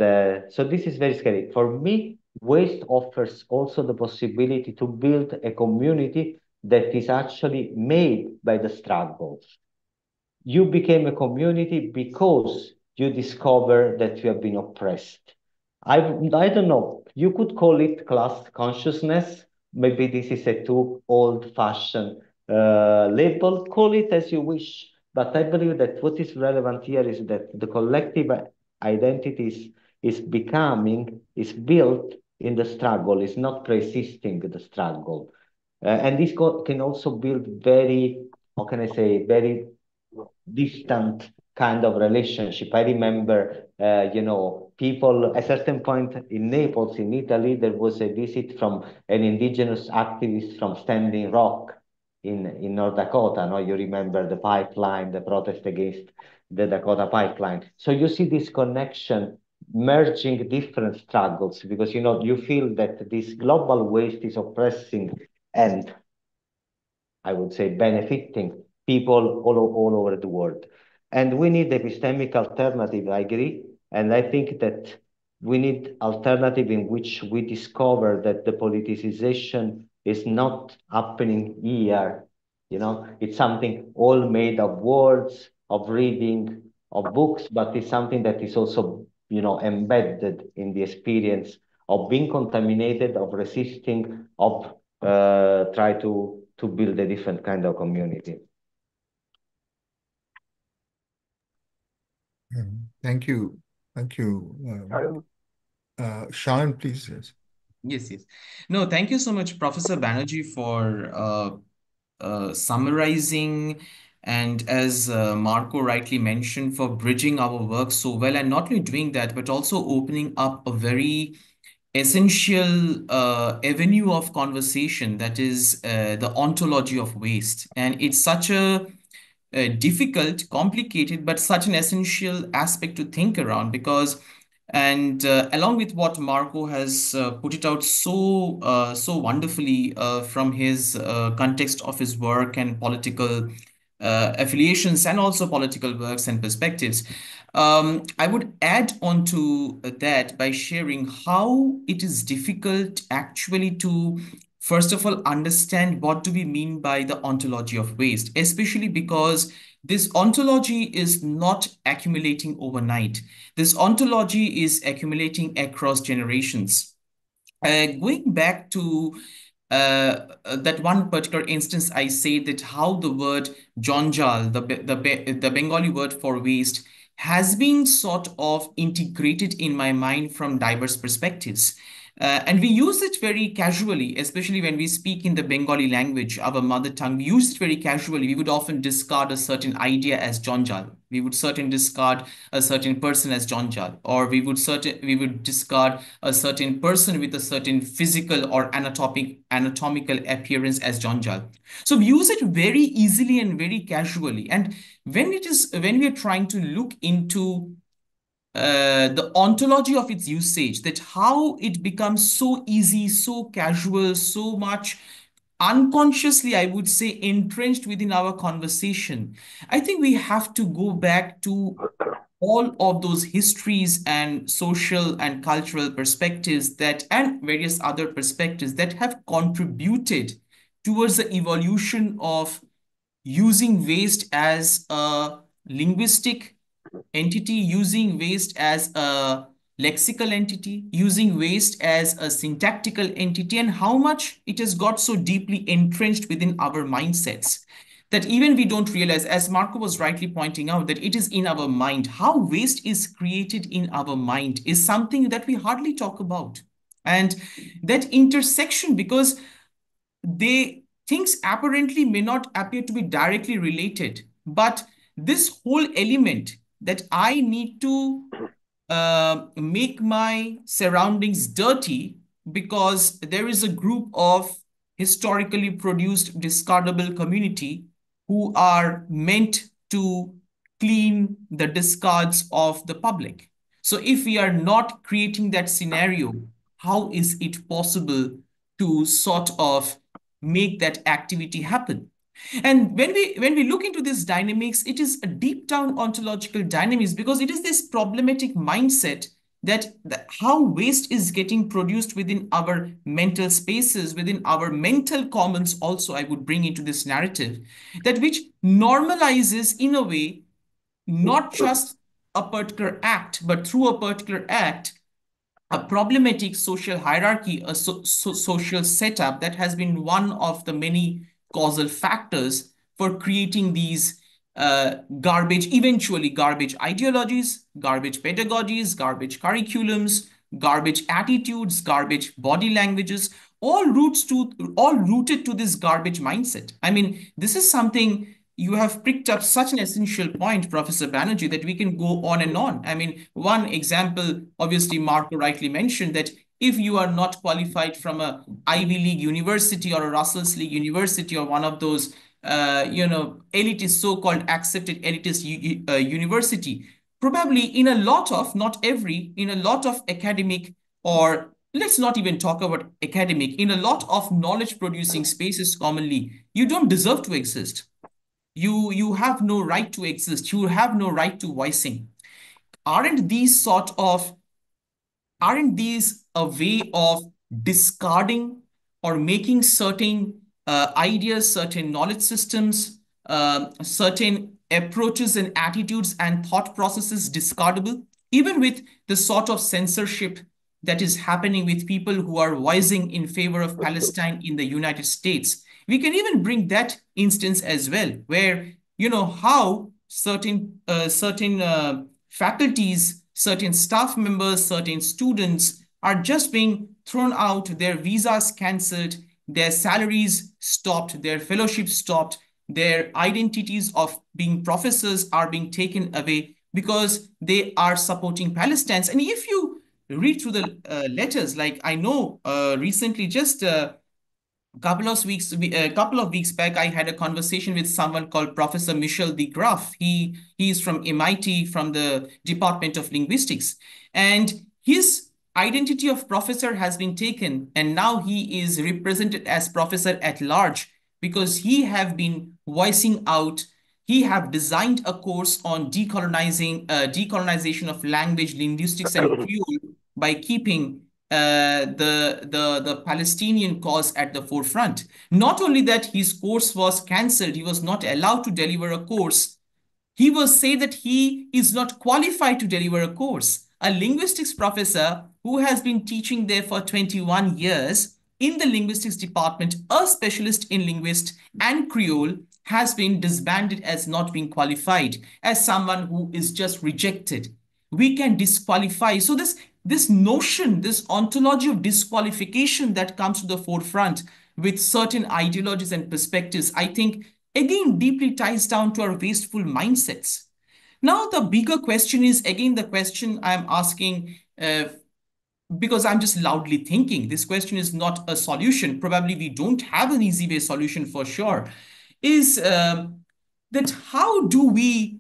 so this is very scary. For me, waste offers also the possibility to build a community that is actually made by the struggles. You became a community because you discover that you have been oppressed. I don't know. You could call it class consciousness. Maybe this is a too old-fashioned label. Call it as you wish. But I believe that what is relevant here is that the collective identity is becoming, is built in the struggle, is not resisting the struggle. And this can also build very, how can I say, very distant kind of relationship. I remember, you know, people, a certain point in Naples, in Italy, there was a visit from an indigenous activist from Standing Rock in North Dakota. No, you remember the pipeline, the protest against the Dakota pipeline. So you see this connection merging different struggles because, you know, you feel that this global waste is oppressing and I would say benefiting people all over the world. And we need epistemic alternative, I agree. And I think that we need alternative in which we discover that the politicization is not happening here. You know, it's something all made of words, of reading, of books, but it's something that is also, you know, embedded in the experience of being contaminated, of resisting, of try to build a different kind of community. Thank you. Thank you. Sharon, please. Yes. Yes. No, thank you so much, Professor Banerjee, for summarizing and, as Marco rightly mentioned, for bridging our work so well, and not only doing that, but also opening up a very essential avenue of conversation, that is the ontology of waste. And it's such a difficult, complicated, but such an essential aspect to think around because, and along with what Marco has put it out so wonderfully from his context of his work and political affiliations and also political works and perspectives. I would add on to that by sharing how it is difficult actually to, first of all, understand what do we mean by the ontology of waste, especially because this ontology is not accumulating overnight. This ontology is accumulating across generations. Going back to that one particular instance, I say that how the word Jonjal, the Bengali word for waste, has been sort of integrated in my mind from diverse perspectives. And we use it very casually, especially when we speak in the Bengali language, our mother tongue. We use it very casually. We would often discard a certain idea as Jonjal. We would certainly discard a certain person as Jonjal, or we would discard a certain person with a certain physical or anatomical appearance as Jonjal. So we use it very easily and very casually. And when we are trying to look into the ontology of its usage, that how it becomes so easy, so casual, so much unconsciously, I would say, entrenched within our conversation. I think we have to go back to all of those histories and social and cultural perspectives and various other perspectives that have contributed towards the evolution of using waste as a linguistic entity, using waste as a lexical entity, using waste as a syntactical entity, and how much it has got so deeply entrenched within our mindsets that even we don't realize, as Marco was rightly pointing out, that it is in our mind. How waste is created in our mind is something that we hardly talk about. And that intersection, because things apparently may not appear to be directly related, but this whole element that I need to make my surroundings dirty because there is a group of historically produced discardable community who are meant to clean the discards of the public. So if we are not creating that scenario, how is it possible to sort of make that activity happen? And when we look into this dynamics, it is a deep down ontological dynamics, because it is this problematic mindset that how waste is getting produced within our mental spaces, within our mental commons also, I would bring into this narrative, that which normalizes in a way, not just a particular act, but through a particular act, a problematic social hierarchy, a social setup that has been one of the many causal factors for creating these eventually garbage ideologies, garbage pedagogies, garbage curriculums, garbage attitudes, garbage body languages, all rooted to this garbage mindset. I mean, this is something you have picked up such an essential point, Professor Banerjee, that we can go on and on. I mean, one example, obviously, Marco rightly mentioned that if you are not qualified from a Ivy League university or a Russell's League university or one of those, elitist, so-called accepted elitist university, probably in a lot of, not every, in a lot of academic, or let's not even talk about academic, in a lot of knowledge-producing spaces commonly, you don't deserve to exist. You have no right to exist. You have no right to voicing. Aren't these a way of discarding or making certain ideas, certain knowledge systems, certain approaches and attitudes and thought processes discardable? Even with the sort of censorship that is happening with people who are voicing in favor of Palestine in the United States, we can even bring that instance as well, where how certain faculties, certain staff members, certain students are just being thrown out, their visas cancelled, their salaries stopped, their fellowships stopped, their identities of being professors are being taken away because they are supporting Palestine. And if you read through the letters, like I know recently, just a couple of weeks back, I had a conversation with someone called Professor Michel de Graaf. He is from MIT, from the Department of Linguistics, and his identity of professor has been taken, and now he is represented as professor at large because he have been voicing out. He have designed a course on decolonization of language, linguistics, and Creole by keeping the Palestinian cause at the forefront. Not only that, his course was cancelled. He was not allowed to deliver a course. He will say that he is not qualified to deliver a course. A linguistics professor who has been teaching there for 21 years in the linguistics department, a specialist in linguist and Creole, has been disbanded as not being qualified, as someone who is just rejected. We can disqualify. So this notion, this ontology of disqualification that comes to the forefront with certain ideologies and perspectives, I think, again, deeply ties down to our wasteful mindsets. Now, the bigger question is, again, the question I'm asking, because I'm just loudly thinking. This question is not a solution. Probably we don't have an easy way solution for sure. Is that how do we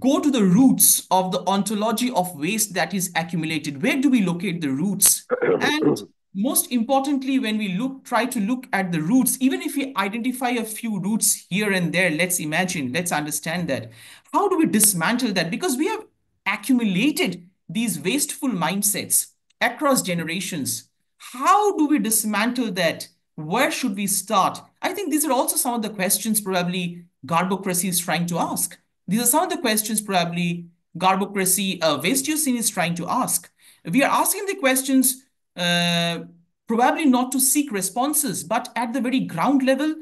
go to the roots of the ontology of waste that is accumulated? Where do we locate the roots? And most importantly, when we try to look at the roots, even if we identify a few roots here and there, let's understand that. How do we dismantle that? Because we have accumulated these wasteful mindsets across generations. How do we dismantle that? Where should we start? I think these are also some of the questions probably Garbocracy is trying to ask. These are some of the questions probably Garbocracy, Wasteocene is trying to ask. We are asking the questions probably not to seek responses, but at the very ground level,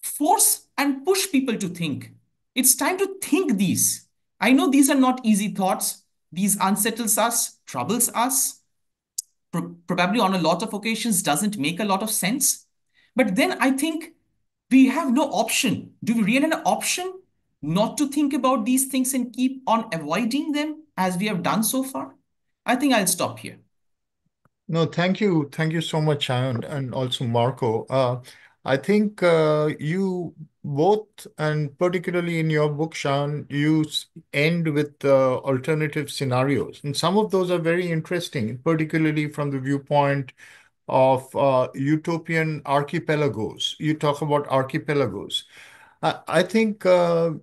force and push people to think. It's time to think these. I know these are not easy thoughts. These unsettles us, troubles us, probably on a lot of occasions doesn't make a lot of sense. But then I think we have no option. Do we really have an option not to think about these things and keep on avoiding them as we have done so far? I think I'll stop here. No, thank you. Thank you so much, Shayan, and also Marco. I think you both, and particularly in your book, Shayan, you end with alternative scenarios. And some of those are very interesting, particularly from the viewpoint of utopian archipelagos. You talk about archipelagos. I think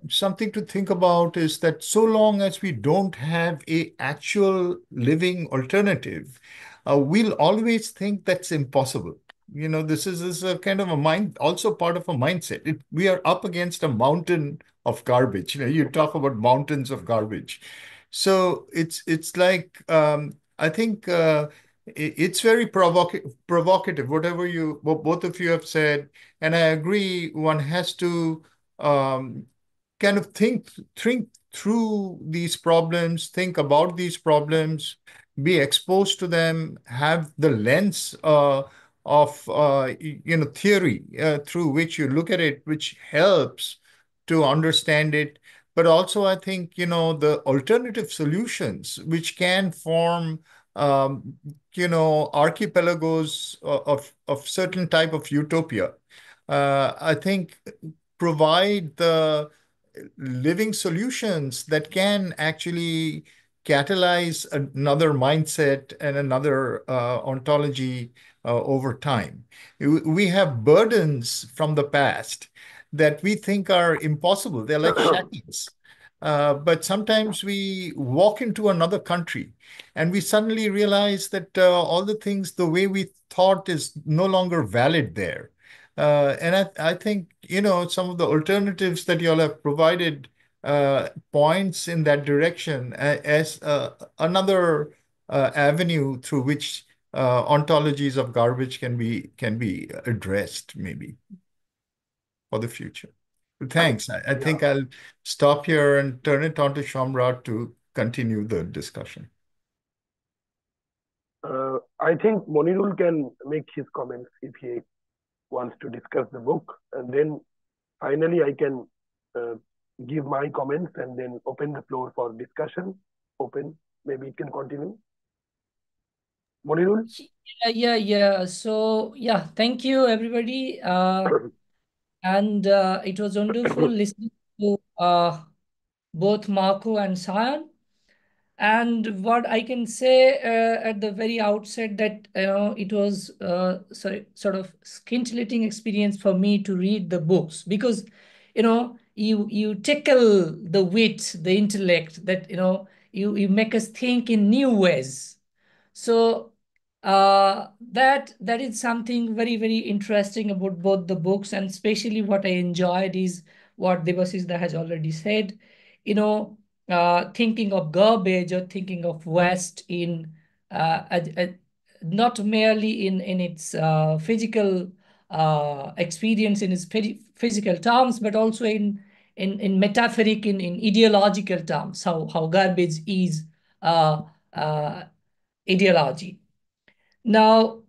something to think about is that so long as we don't have a actual living alternative, we'll always think that's impossible. This is a kind of a mind, also part of a mindset. We are up against a mountain of garbage. You talk about mountains of garbage. So it's like, I think it's very provocative, what both of you have said. And I agree, one has to kind of think through these problems, think about these problems, be exposed to them, have the lens of theory through which you look at it, which helps to understand it. But also, I think the alternative solutions which can form archipelagos of certain type of utopia, I think provide the living solutions that can actually catalyze another mindset and another ontology over time. We have burdens from the past that we think are impossible. They're like shackles. But sometimes we walk into another country and we suddenly realize that all the things, the way we thought, is no longer valid there. And I think, some of the alternatives that you all have provided points in that direction as another avenue through which ontologies of garbage can be addressed, maybe, for the future. Thanks. I think I'll stop here and turn it on to Shamrat to continue the discussion. I think Monirul can make his comments if he wants to discuss the book. And then finally, I can give my comments and then open the floor for discussion. Maybe it can continue. Monirul? Yeah. So, yeah, thank you, everybody. And it was wonderful listening to both Marco and Shayan. And what I can say at the very outset that it was sort of scintillating experience for me to read the books, because you tickle the wit, the intellect, that you make us think in new ways. So that is something very, very interesting about both the books, and especially what I enjoyed is what Debasisda has already said. Thinking of garbage or thinking of waste in not merely in its physical experience, in its physical terms, but also in metaphoric, in ideological terms, how garbage is ideology. Now,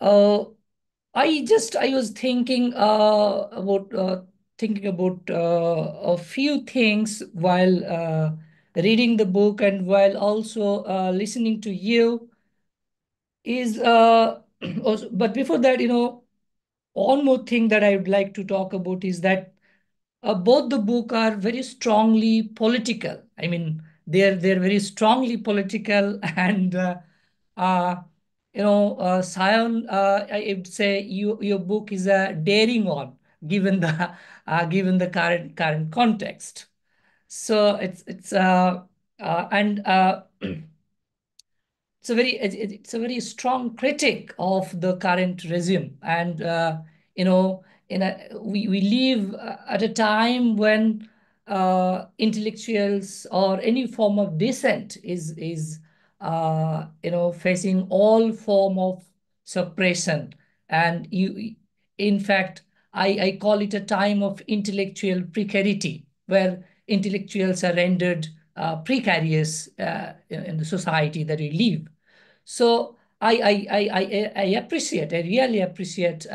I was thinking about a few things while reading the book and while also listening to you. But before that, one more thing that I would like to talk about is that both the book are very strongly political. I mean, they're very strongly political, and uh, Sion, I would say your book is a daring one, given the given the current context. So it's and it's a very strong critic of the current regime, and you know we live at a time when intellectuals or any form of dissent is facing all form of suppression, and in fact I call it a time of intellectual precarity, where intellectuals are rendered precarious in the society that we live. So I appreciate, I really appreciate,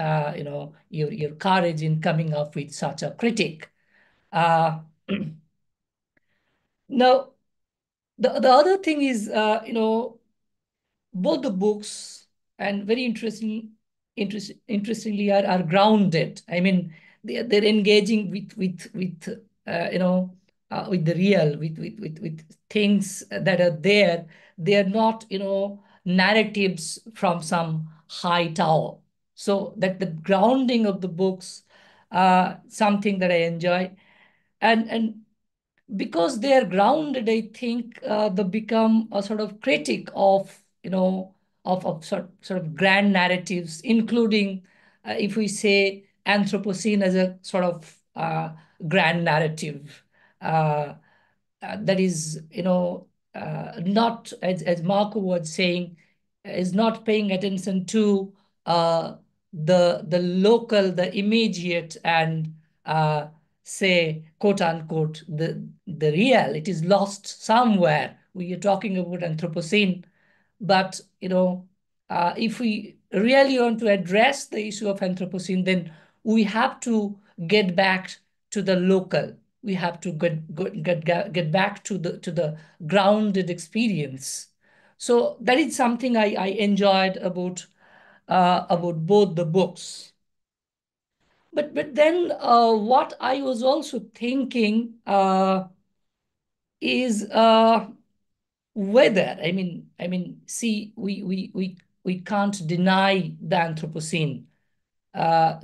your courage in coming up with such a critique. Uh, Now, the other thing is, both the books and very interestingly are grounded. I mean, they're engaging with the real, with things that are there. They are not narratives from some high tower. So that the grounding of the books, something that I enjoy, and because they are grounded, I think they become a sort of critic of sort of grand narratives, including if we say Anthropocene as a sort of grand narrative uh, that is not, as Marco was saying, is not paying attention to the local, the immediate, and say, quote unquote, the real. It is lost somewhere. We are talking about Anthropocene, but if we really want to address the issue of Anthropocene, then we have to get back to the local. We have to get back to the grounded experience. So that is something I enjoyed about both the books. But then what I was also thinking is whether, see, we can't deny the Anthropocene.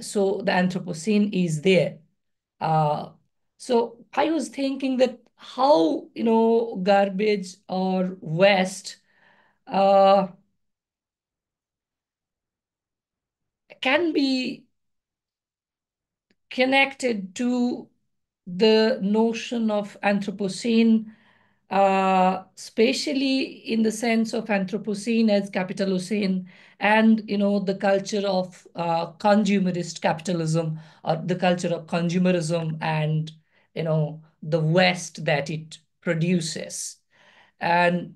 So the Anthropocene is there. So I was thinking that how garbage or waste uh, can be connected to the notion of Anthropocene, especially in the sense of Anthropocene as capitalocene, and the culture of consumerist capitalism, or the culture of consumerism, and the waste that it produces. And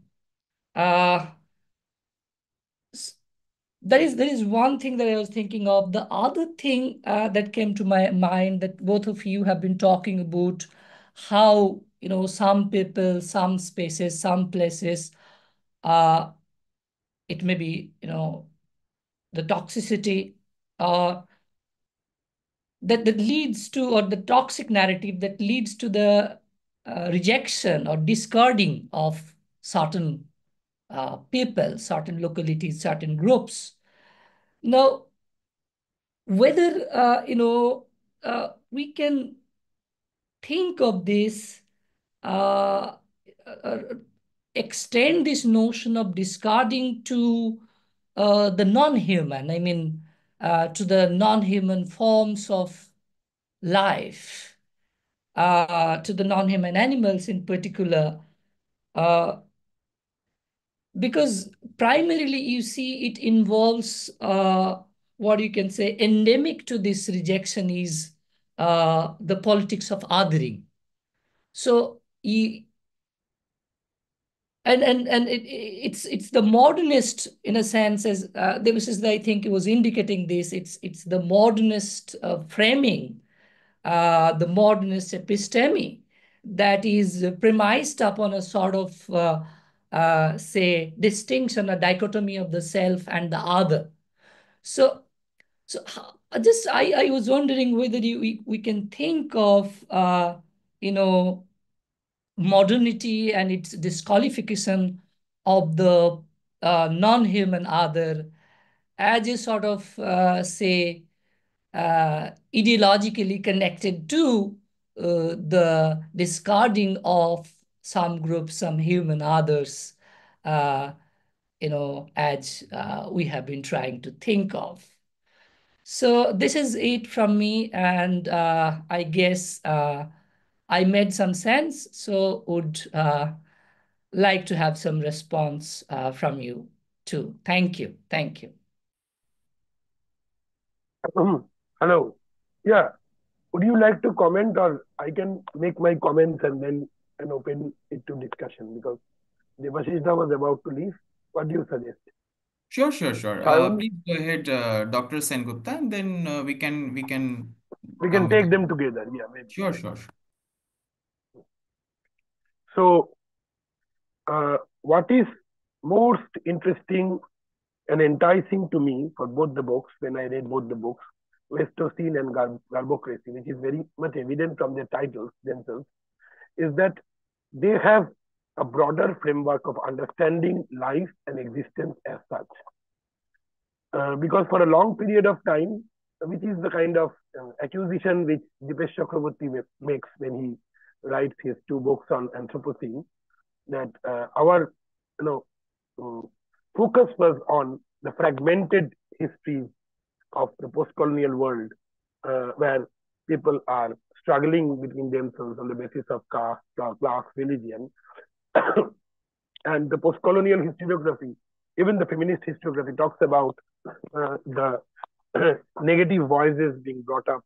there is one thing that I was thinking of. The other thing that came to my mind, that both of you have been talking about, how some people, some spaces, some places, it may be the toxicity uh, that leads to, or the toxic narrative that leads to the rejection or discarding of certain people, certain localities, certain groups. Now, whether we can think of this, uh, uh, extend this notion of discarding to the non-human, to the non-human forms of life, to the non-human animals in particular, because primarily you see it involves what you can say endemic to this rejection is the politics of othering. So it's the modernist in a sense, as Debashish, I think he was indicating this. It's the modernist framing, the modernist episteme that is premised upon a sort of say distinction, a dichotomy of the self and the other. So I was wondering whether we can think of you know, modernity and its disqualification of the non-human other as a sort of say ideologically connected to the discarding of some groups, some human others, you know, as we have been trying to think of. So this is it from me, and I guess I made some sense, so would like to have some response from you too. Thank you. Thank you. Hello. Yeah. Would you like to comment, or I can make my comments and then open it to discussion, because Debashish was about to leave. What do you suggest? Sure. Sayan? Please go ahead, Dr. Sengupta, and then we can We come can with take the- them together. Yeah, maybe. Sure. So, what is most interesting and enticing to me for both the books, when I read both the books, Westocene and Garbocracy, which is very much evident from their titles themselves, is that they have a broader framework of understanding life and existence as such. Because for a long period of time, which is the kind of accusation which Dipesh Chakraborty makes when he writes his two books on Anthropocene, that our focus was on the fragmented history of the post-colonial world, where people are struggling between themselves on the basis of caste, class, religion. And the post-colonial historiography, even the feminist historiography, talks about the negative voices being brought up,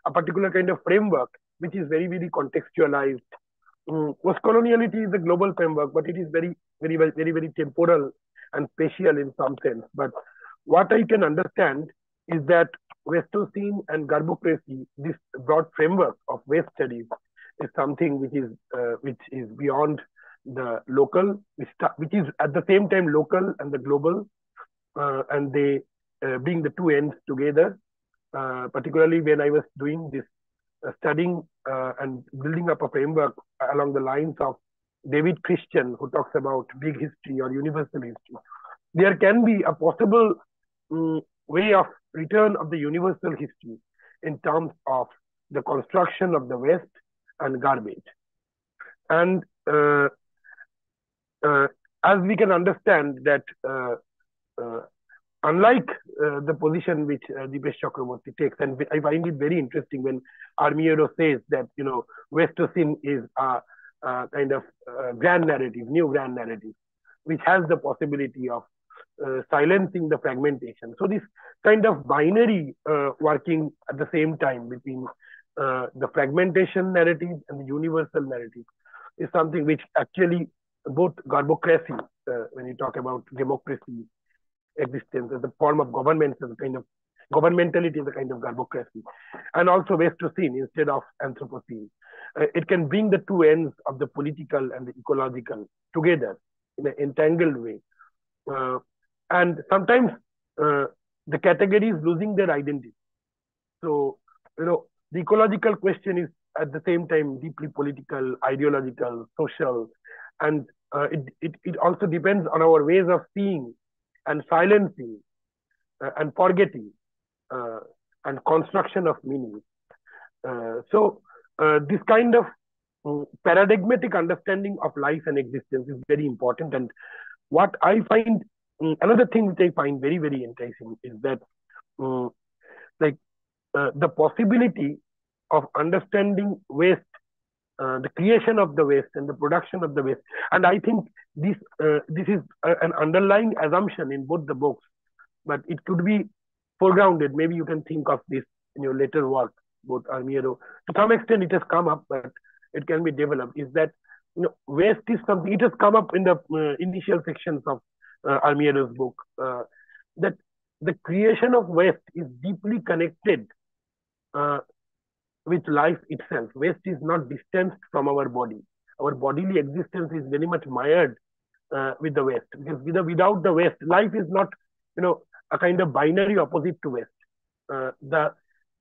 a particular kind of framework which is very, very contextualized. Post-coloniality is a global framework, but it is very temporal and spatial in some sense. But what I can understand is that Westocene and Garbocracy, this broad framework of West studies, is something which is beyond the local, which is at the same time local and the global, and they bring the two ends together. Particularly when I was doing this studying and building up a framework along the lines of David Christian, who talks about big history or universal history, there can be a possible way of return of the universal history in terms of the construction of the West and garbage. And as we can understand that unlike the position which Dipesh Chakraborty takes, and I find it very interesting when Armiero says that, Westocene is a kind of grand narrative, new grand narrative, which has the possibility of silencing the fragmentation. So this kind of binary working at the same time between the fragmentation narrative and the universal narrative is something which actually both Garbocracy, when you talk about democracy, existence as a form of government, as a kind of governmentality, is a kind of Garbocracy, and also Westocene instead of Anthropocene. It can bring the two ends of the political and the ecological together in an entangled way. And sometimes the categories losing their identity. So, the ecological question is at the same time deeply political, ideological, social, and it also depends on our ways of seeing and silencing and forgetting and construction of meaning. So this kind of paradigmatic understanding of life and existence is very important. And what I find, another thing which I find very, very enticing is that the possibility of understanding waste, the creation of the waste and the production of the waste. And I think this is an underlying assumption in both the books, but it could be foregrounded. Maybe you can think of this in your later work, both Armiero. To some extent, it has come up, but it can be developed. Is that waste is something, it has come up in the initial sections of Armiero's book, that the creation of waste is deeply connected with life itself. Waste is not distanced from our body. Our bodily existence is very much mired with the waste, because without the waste, life is not, a kind of binary opposite to waste. The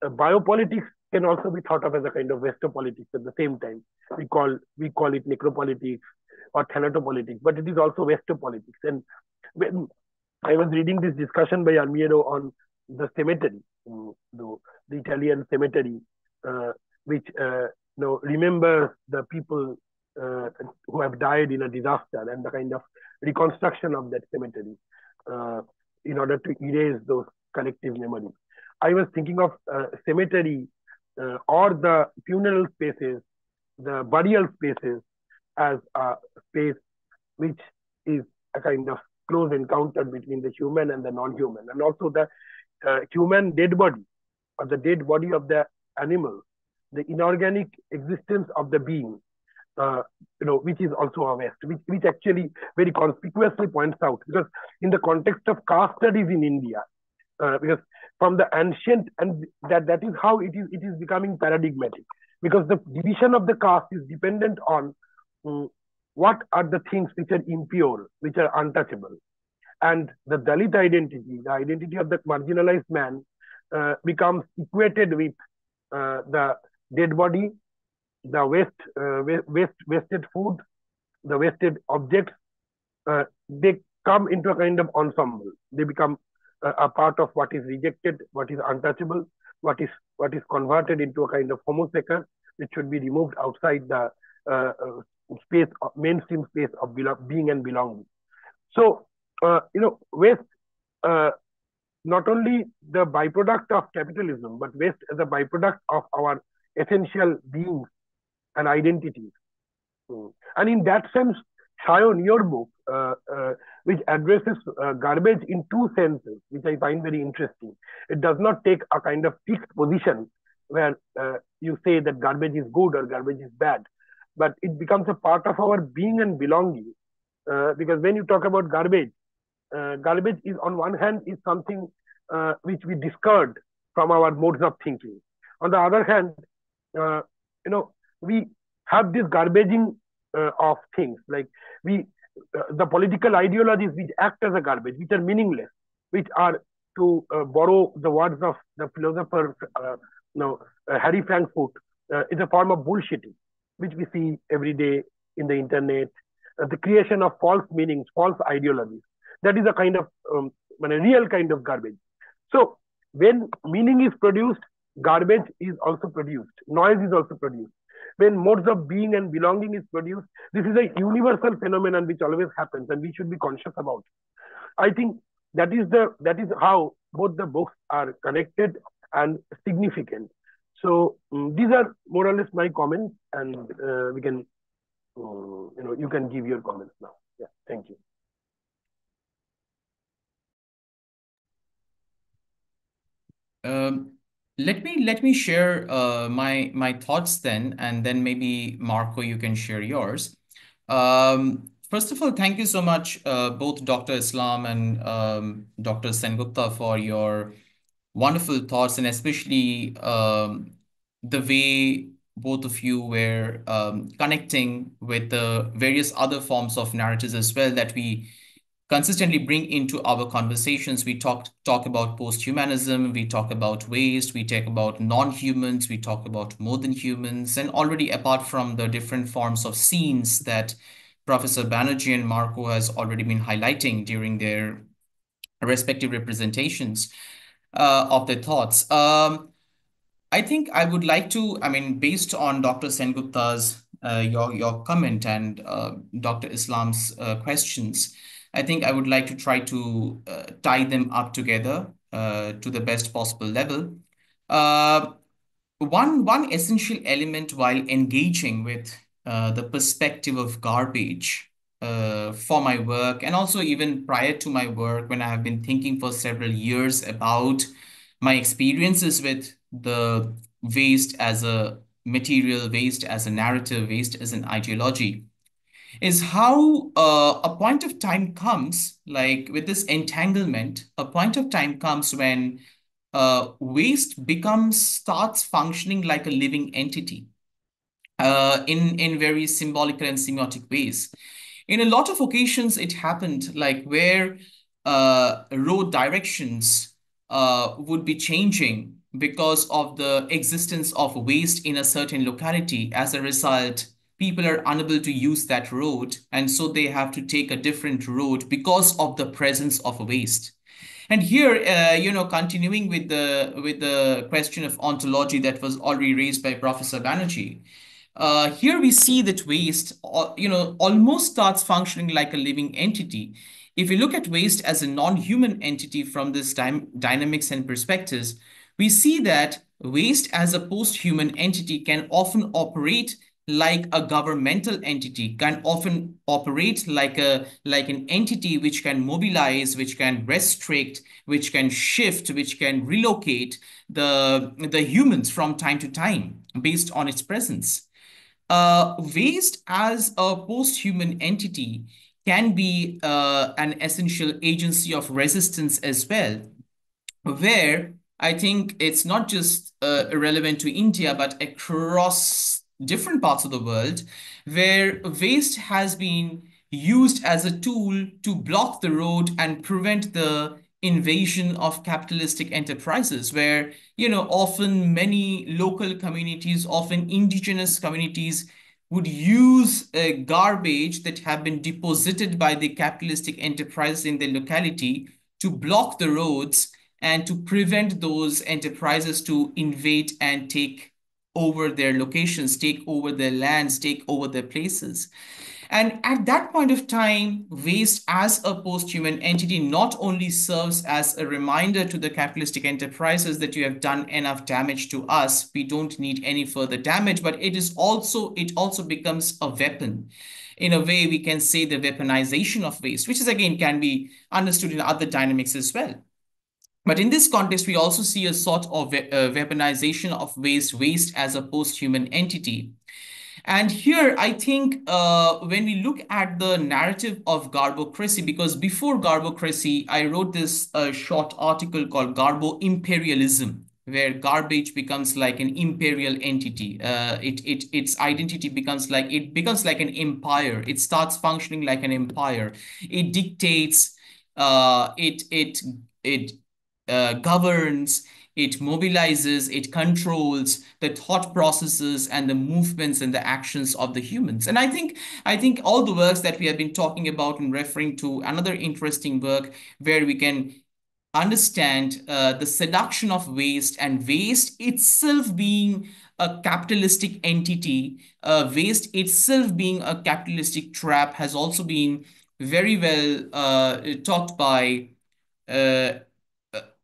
biopolitics can also be thought of as a kind of wasteopolitics at the same time. We call it necropolitics or thanatopolitics, but it is also wasteopolitics. And when I was reading this discussion by Armiero on the cemetery, the Italian cemetery, which remembers the people who have died in a disaster, and the kind of reconstruction of that cemetery in order to erase those collective memories. I was thinking of cemetery or the funeral spaces, the burial spaces, as a space which is a kind of close encounter between the human and the non-human, and also the human dead body, or the dead body of the animal, the inorganic existence of the being, which is also a waste, which actually very conspicuously points out, because in the context of caste studies in India, because from the ancient, and that is how it is becoming paradigmatic, because the division of the caste is dependent on what are the things which are impure, which are untouchable. And the Dalit identity, the identity of the marginalized man, becomes equated with the dead body, the wasted food, the wasted objects. They come into a kind of ensemble. They become a part of what is rejected, what is untouchable, what is converted into a kind of homo secur, which should be removed outside the space, mainstream space of being and belonging. So, waste, not only the byproduct of capitalism, but waste as a byproduct of our essential beings and identities. And in that sense, Sayan, your book, which addresses garbage in two senses, which I find very interesting. It does not take a kind of fixed position where you say that garbage is good or garbage is bad, but it becomes a part of our being and belonging. Because when you talk about garbage, garbage is, on one hand, is something which we discard from our modes of thinking. On the other hand, we have this garbaging of things, like the political ideologies which act as a garbage, which are meaningless, which are, to borrow the words of the philosopher Harry Frankfurt, is a form of bullshitting, which we see every day in the internet, the creation of false meanings, false ideologies. That is a kind of a real kind of garbage. So when meaning is produced, garbage is also produced, noise is also produced. When modes of being and belonging is produced, this is a universal phenomenon which always happens, and we should be conscious about it. I think that is how both the books are connected and significant. So these are more or less my comments, and we can, you can give your comments now. Yeah, thank you. Let me share my thoughts then, and then maybe Marco, you can share yours. First of all, thank you so much, both Dr. Islam and Dr. Sengupta, for your wonderful thoughts, and especially the way both of you were connecting with the various other forms of narratives as well that we consistently bring into our conversations. We talk about post-humanism, we talk about waste, we talk about non-humans, we talk about more than humans, and already apart from the different forms of scenes that Professor Banerjee and Marco has already been highlighting during their respective representations of their thoughts. I think I would like to, based on Dr. Sengupta's your comment and Dr. Islam's questions, I think I would like to try to tie them up together to the best possible level. One essential element while engaging with the perspective of garbage for my work, and also even prior to my work, when I have been thinking for several years about my experiences with the waste as a material, waste as a narrative, waste as an ideology, is how a point of time comes, like with this entanglement, a point of time comes when waste starts functioning like a living entity in very symbolical and semiotic ways. In a lot of occasions, it happened like where road directions would be changing because of the existence of waste in a certain locality. As a result, people are unable to use that road, and so they have to take a different road because of the presence of waste. And here, continuing with the question of ontology that was already raised by Professor Banerjee, here we see that waste, almost starts functioning like a living entity. If we look at waste as a non-human entity from this dynamics and perspectives, we see that waste as a post-human entity can often operate like a governmental entity, can often operate like an entity which can mobilize, which can restrict, which can shift, which can relocate the humans from time to time based on its presence. Waste as a post-human entity can be an essential agency of resistance as well, where I think it's not just relevant to India, but across different parts of the world, where waste has been used as a tool to block the road and prevent the invasion of capitalistic enterprises, where, often many local communities, often indigenous communities, would use garbage that have been deposited by the capitalistic enterprises in the locality to block the roads and to prevent those enterprises to invade and take over their locations, take over their lands, take over their places. And at that point of time, waste as a post-human entity not only serves as a reminder to the capitalistic enterprises that you have done enough damage to us, we don't need any further damage, but it also becomes a weapon. In a way, we can say the weaponization of waste, which is again can be understood in other dynamics as well. But in this context, we also see a sort of weaponization of waste as a post-human entity. And here, I think when we look at the narrative of Garbocracy, because before Garbocracy, I wrote this short article called Garbo Imperialism, where garbage becomes like an imperial entity. Its identity becomes like an empire. It starts functioning like an empire. It dictates. It governs, it mobilizes, it controls the thought processes and the movements and the actions of the humans. And I think all the works that we have been talking about and referring to another interesting work where we can understand the seduction of waste and waste itself being a capitalistic entity, waste itself being a capitalistic trap has also been very well talked by uh,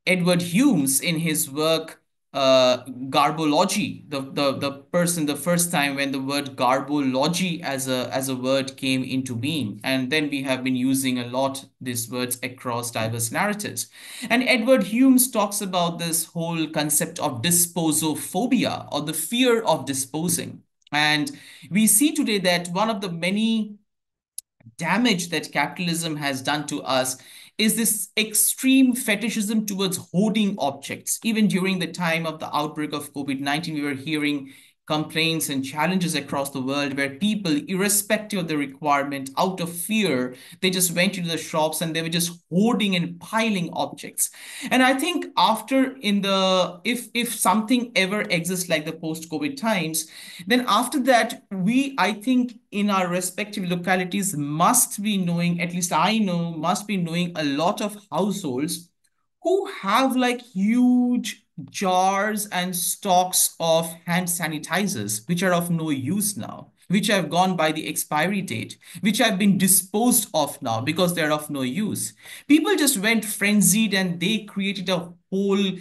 Edward Humes in his work Garbology, the first time when the word garbology as a word came into being, and then we have been using a lot these words across diverse narratives. And Edward Humes talks about this whole concept of disposophobia, or the fear of disposing. And we see today that one of the many damage that capitalism has done to us is this extreme fetishism towards hoarding objects. Even during the time of the outbreak of COVID-19, we were hearing complaints and challenges across the world where people, irrespective of the requirement, out of fear, they just went into the shops and they were just hoarding and piling objects. And I think if something ever exists like the post-COVID times, then after that, I think in our respective localities must be knowing, at least I know, must be knowing a lot of households who have like huge jars and stocks of hand sanitizers, which are of no use now, which have gone by the expiry date, which have been disposed of now because they're of no use. People just went frenzied and they created a whole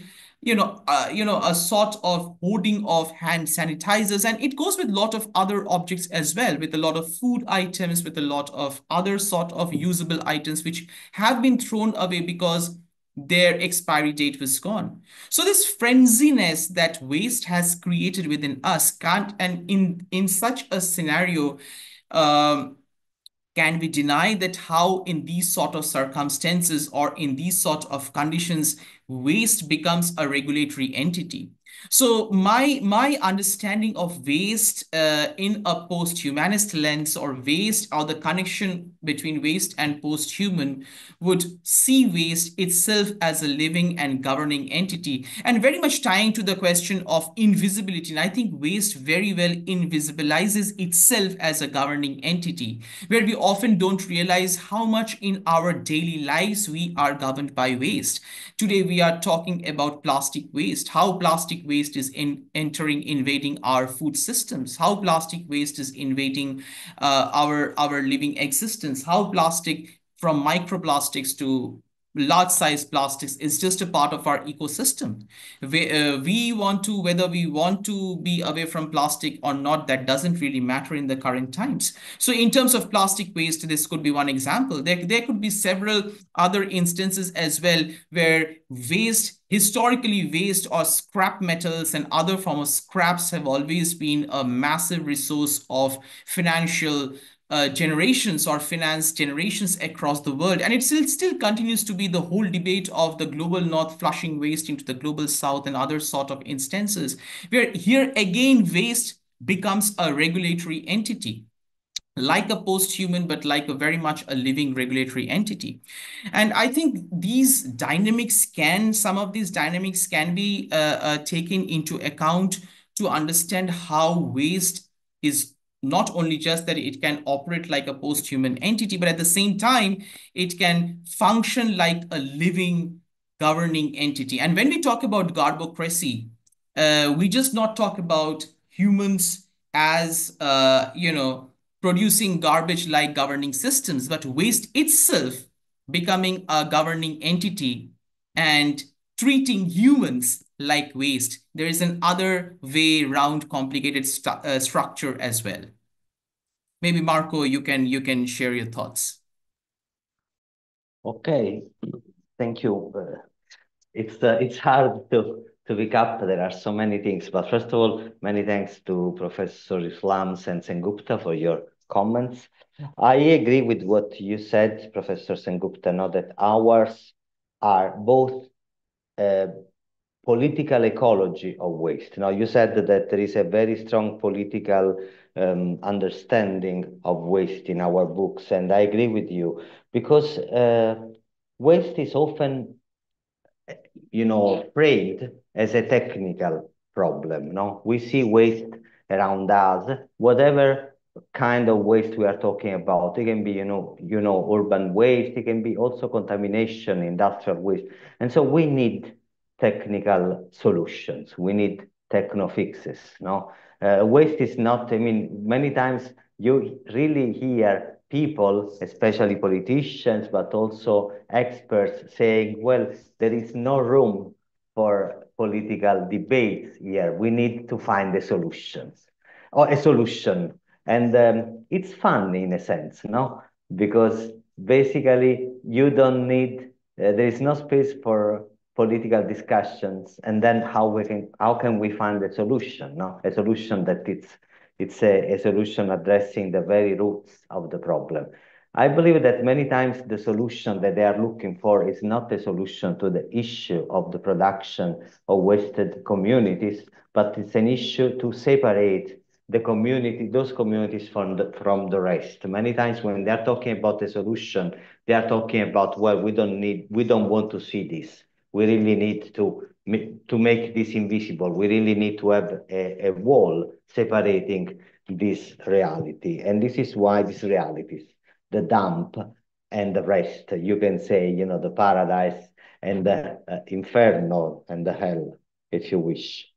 a sort of hoarding of hand sanitizers. And it goes with a lot of other objects as well, with a lot of food items, with a lot of other sort of usable items, which have been thrown away because their expiry date was gone. So this frenziness that waste has created within us can't, and in such a scenario, can we deny that how in these sort of circumstances or in these sort of conditions, waste becomes a regulatory entity? So my understanding of waste in a post-humanist lens, or waste, or the connection between waste and post-human, would see waste itself as a living and governing entity, and very much tying to the question of invisibility. And I think waste very well invisibilizes itself as a governing entity, where we often don't realize how much in our daily lives we are governed by waste. Today, we are talking about plastic waste, how plastic waste is invading our food systems, how plastic waste is invading our living existence, how plastic, from microplastics to large size plastics, is just a part of our ecosystem. Whether we want to be away from plastic or not, that doesn't really matter in the current times. So in terms of plastic waste, this could be one example. There could be several other instances as well, where historically waste or scrap metals and other forms of scraps have always been a massive resource of financial generations or finance generations across the world. And it still continues to be the whole debate of the global north flushing waste into the global south and other sort of instances, where here again waste becomes a regulatory entity, like a post-human, but like a very much a living regulatory entity. And I think some of these dynamics can be taken into account to understand how waste is not only just that it can operate like a post-human entity, but at the same time, it can function like a living governing entity. And when we talk about garbocracy, we just not talk about humans as, producing garbage like governing systems, but waste itself becoming a governing entity and treating humans like waste. There is an other way around complicated structure as well. Maybe Marco, you can share your thoughts. Okay, thank you. It's hard to recap. There are so many things, but first of all, many thanks to Professor Islam Sengupta for your comments. I agree with what you said, Professor Sengupta, now that ours are both political ecology of waste. Now, you said that there is a very strong political understanding of waste in our books, and I agree with you, because waste is often, framed as a technical problem. No, we see waste around us, whatever kind of waste we are talking about. It can be, urban waste. It can be also contamination, industrial waste, and so we need technical solutions. We need techno fixes. No, waste is not. I mean, many times you really hear people, especially politicians, but also experts, saying, well, there is no room for political debates here. We need to find a solution. And it's fun in a sense, no? Because basically you don't need, there is no space for political discussions. And then how can we find a solution, no? A solution that it's a solution addressing the very roots of the problem. I believe that many times the solution that they are looking for is not a solution to the issue of the production of wasted communities, but it's an issue to separate the community, those communities from the rest. Many times when they're talking about a solution, they are talking about, well, we don't want to see this. We really need to make this invisible. We really need to have a wall separating this reality. And this is why these realities, the dump and the rest, you can say, the paradise and the inferno and the hell, if you wish.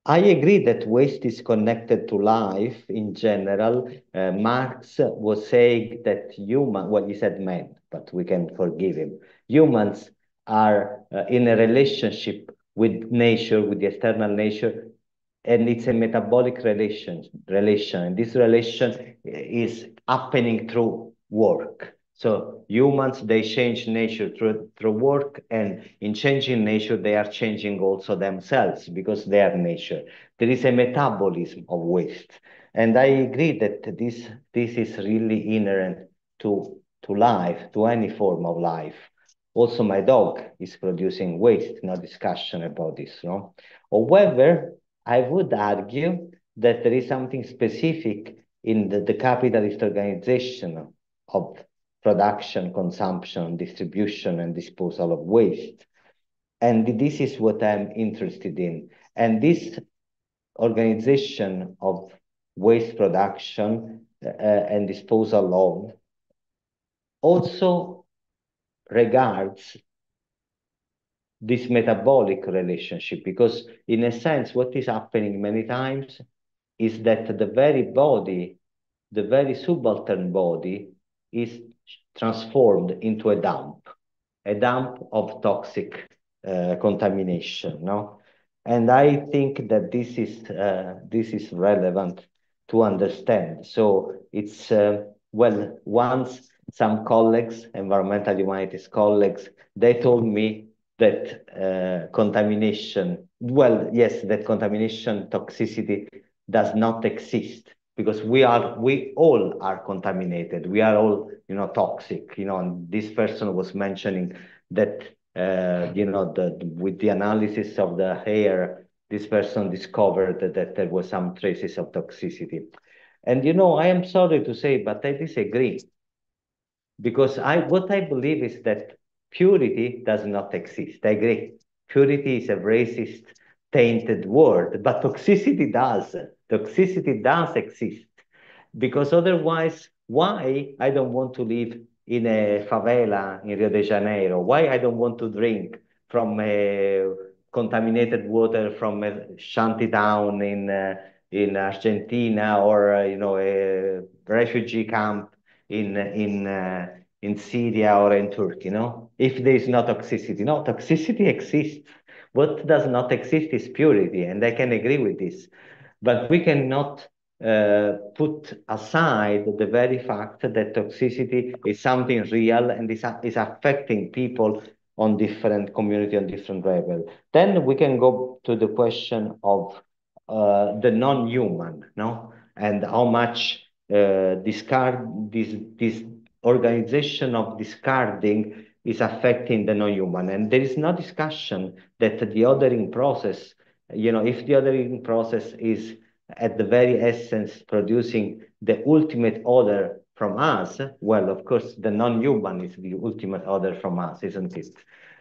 I agree that waste is connected to life in general. Marx was saying that well, he said man, but we can forgive him. Humans are in a relationship with nature, with the external nature, and it's a metabolic relation. And this relation is happening through work. So humans, they change nature through work, and in changing nature, they are changing also themselves because they are nature. There is a metabolism of waste. And I agree that this is really inherent to life, to any form of life. Also, my dog is producing waste, no discussion about this, no? However, I would argue that there is something specific in the capitalist organization of production, consumption, distribution, and disposal of waste. And this is what I'm interested in. And this organization of waste production and disposal of also regards this metabolic relationship, because in a sense, what is happening many times is that the very body, the very subaltern body, is transformed into a dump of toxic contamination, no? And I think that this is relevant to understand. So it's well, once some colleagues, environmental humanities colleagues, they told me that contamination, well, yes, that contamination toxicity does not exist, because we all are contaminated. We are all, toxic, and this person was mentioning that, with the analysis of the hair, this person discovered that there was some traces of toxicity. And, I am sorry to say, but I disagree, because what I believe is that purity does not exist. I agree. Purity is a racist, tainted word, but toxicity does. Toxicity does exist, because otherwise, why I don't want to live in a favela in Rio de Janeiro? Why I don't want to drink from contaminated water from a shanty town in Argentina, or a refugee camp in Syria or in Turkey, if there is no toxicity. No, toxicity exists. What does not exist is purity, and I can agree with this. But we cannot put aside the very fact that toxicity is something real and is affecting people on different community, on different level. Then we can go to the question of the non-human, no? And how much this organization of discarding is affecting the non-human. And there is no discussion that the othering process, if the othering process is at the very essence producing the ultimate other from us, well, of course, the non-human is the ultimate other from us, isn't it?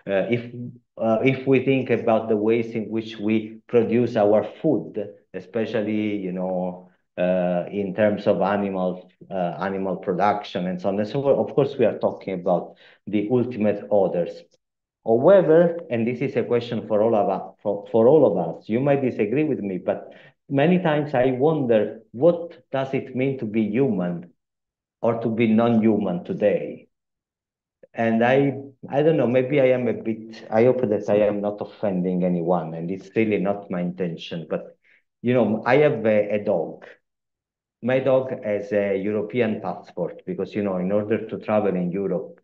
If we think about the ways in which we produce our food, especially, in terms of animal production and so on and so forth, of course, we are talking about the ultimate others. However, and this is a question for all of us, for all of us, you might disagree with me, but many times I wonder, what does it mean to be human or to be non-human today? And I don't know, maybe I am I hope that I am not offending anyone, and it's really not my intention, but, I have a dog. My dog has a European passport because, in order to travel in Europe,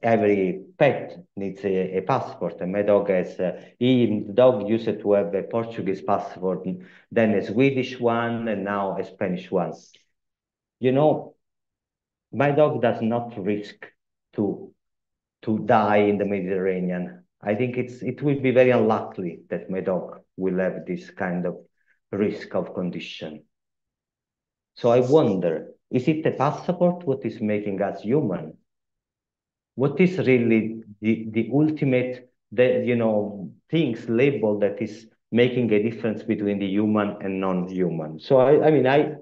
every pet needs a passport. And my dog has, the dog used to have a Portuguese passport, then a Swedish one, and now a Spanish one. My dog does not risk to die in the Mediterranean. I think it will be very unlikely that my dog will have this kind of risk of condition. So I wonder, is it the passport what is making us human? What is really the ultimate, things label that is making a difference between the human and non-human? So I mean, I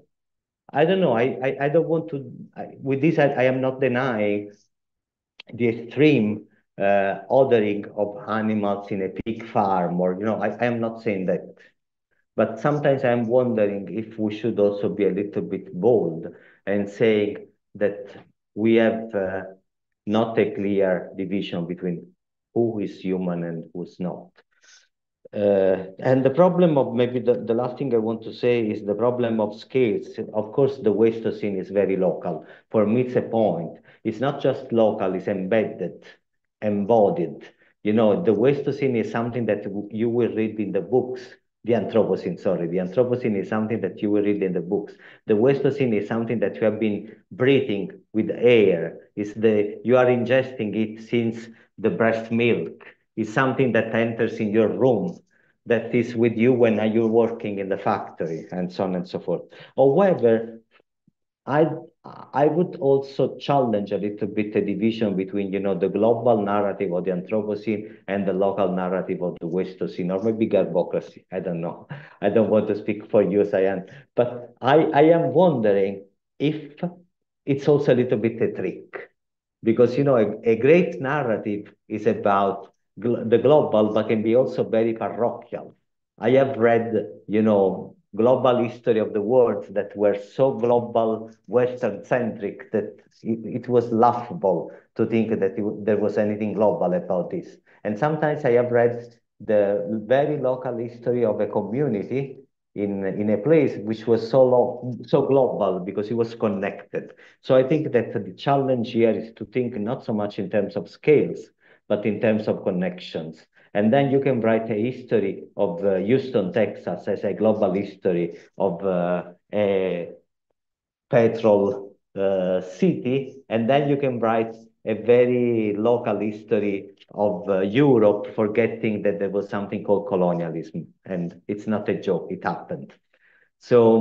don't know. I don't want to. With this, I am not denying the extreme othering of animals in a pig farm, or I am not saying that. But sometimes I'm wondering if we should also be a little bit bold and saying that we have not a clear division between who is human and who's not. And the problem of, maybe the last thing I want to say is the problem of scales. Of course, the waste scene is very local. For me, it's a point. It's not just local, it's embedded, embodied. The waste scene is something that you will read in the books. The Anthropocene, sorry. The Anthropocene is something that you will read in the books. The Westocene is something that you have been breathing with air. You are ingesting it since the breast milk. It's something that enters in your room, that is with you when you're working in the factory, and so on and so forth. However, I would also challenge a little bit the division between, the global narrative of the Anthropocene and the local narrative of the Westocene, or maybe Garbocracy. I don't know. I don't want to speak for you, Sayan, but I am wondering if it's also a little bit a trick, because, a great narrative is about the global, but can be also very parochial. I have read, global history of the world that were so global Western centric that it was laughable to think that there was anything global about this. And sometimes I have read the very local history of a community in a place which was so global because it was connected. So I think that the challenge here is to think not so much in terms of scales, but in terms of connections. And then you can write a history of Houston, Texas, as a global history of a petrol city. And then you can write a very local history of Europe, forgetting that there was something called colonialism. And it's not a joke, it happened. So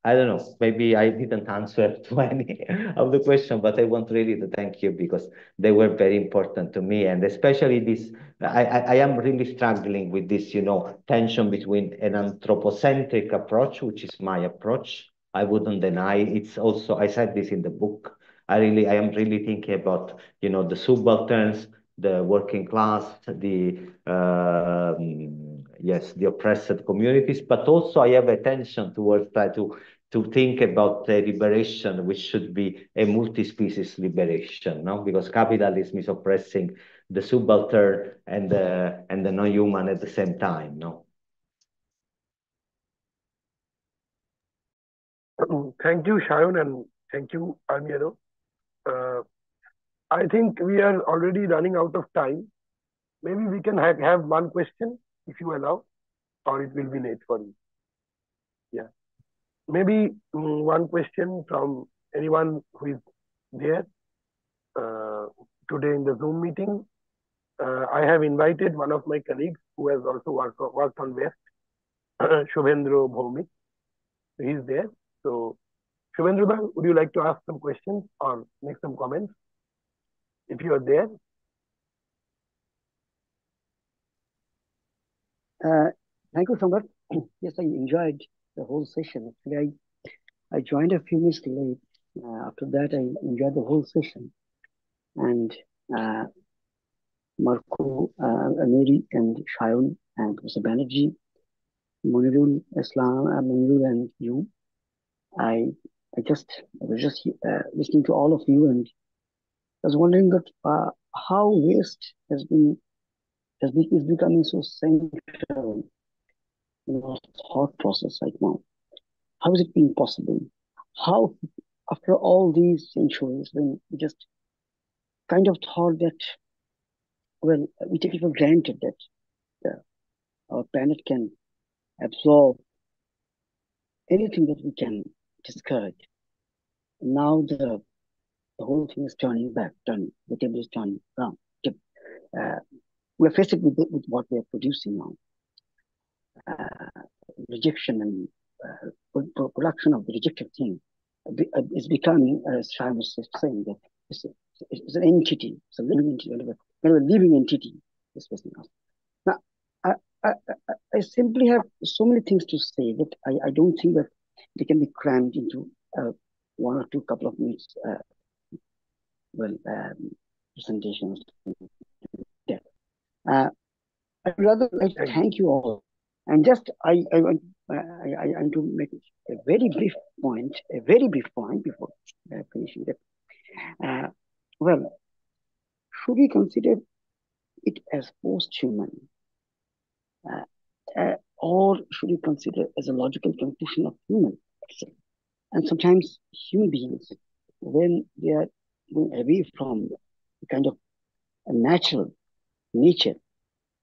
I don't know, maybe I didn't answer to any of the question, but I want really to thank you because they were very important to me. And especially this, I am really struggling with this, tension between an anthropocentric approach, which is my approach. I wouldn't deny it's also, I said this in the book. I am really thinking about, the subalterns, the working class, yes, the oppressed communities, but also I have a tension towards try to think about the liberation, which should be a multi-species liberation, no? Because capitalism is oppressing the subaltern and the non-human at the same time, no? Thank you, Shayan, and thank you, Armiero. I think we are already running out of time. Maybe we can have one question, if you allow, or it will be late for you. Yeah. Maybe one question from anyone who is there today in the Zoom meeting. I have invited one of my colleagues who has also worked on West, Shubhendra Bhaumik. He is there. So, Shubhendra, would you like to ask some questions or make some comments? If you are there. Thank you so much. Yes, I enjoyed the whole session. Actually, I joined a few minutes late. After that, I enjoyed the whole session. And Marco, Amiri, and Shayan, and Mr. Banerjee, Munirul, Islam, Munirul, and you. I was just listening to all of you, and I was wondering that how waste is becoming so central in our thought process right now. How is it being possible? How, after all these centuries, when we just kind of thought that, well, we take it for granted that our planet can absorb anything that we can discard. Now the whole thing is turning back, the table is turning around. We're faced with what we're producing now. Rejection and production of the rejected thing is becoming, as Shayan was saying, that it's an entity, it's a living entity, kind of a living entity is facing us. Now, I simply have so many things to say that I don't think that they can be crammed into one or two couple of minutes presentations. I'd rather like to thank you all. And just I want to make a very brief point before finishing that. Well, should we consider it as post-human, or should we consider it as a logical conclusion of human? And sometimes human beings, when they are going away from the kind of a natural nature,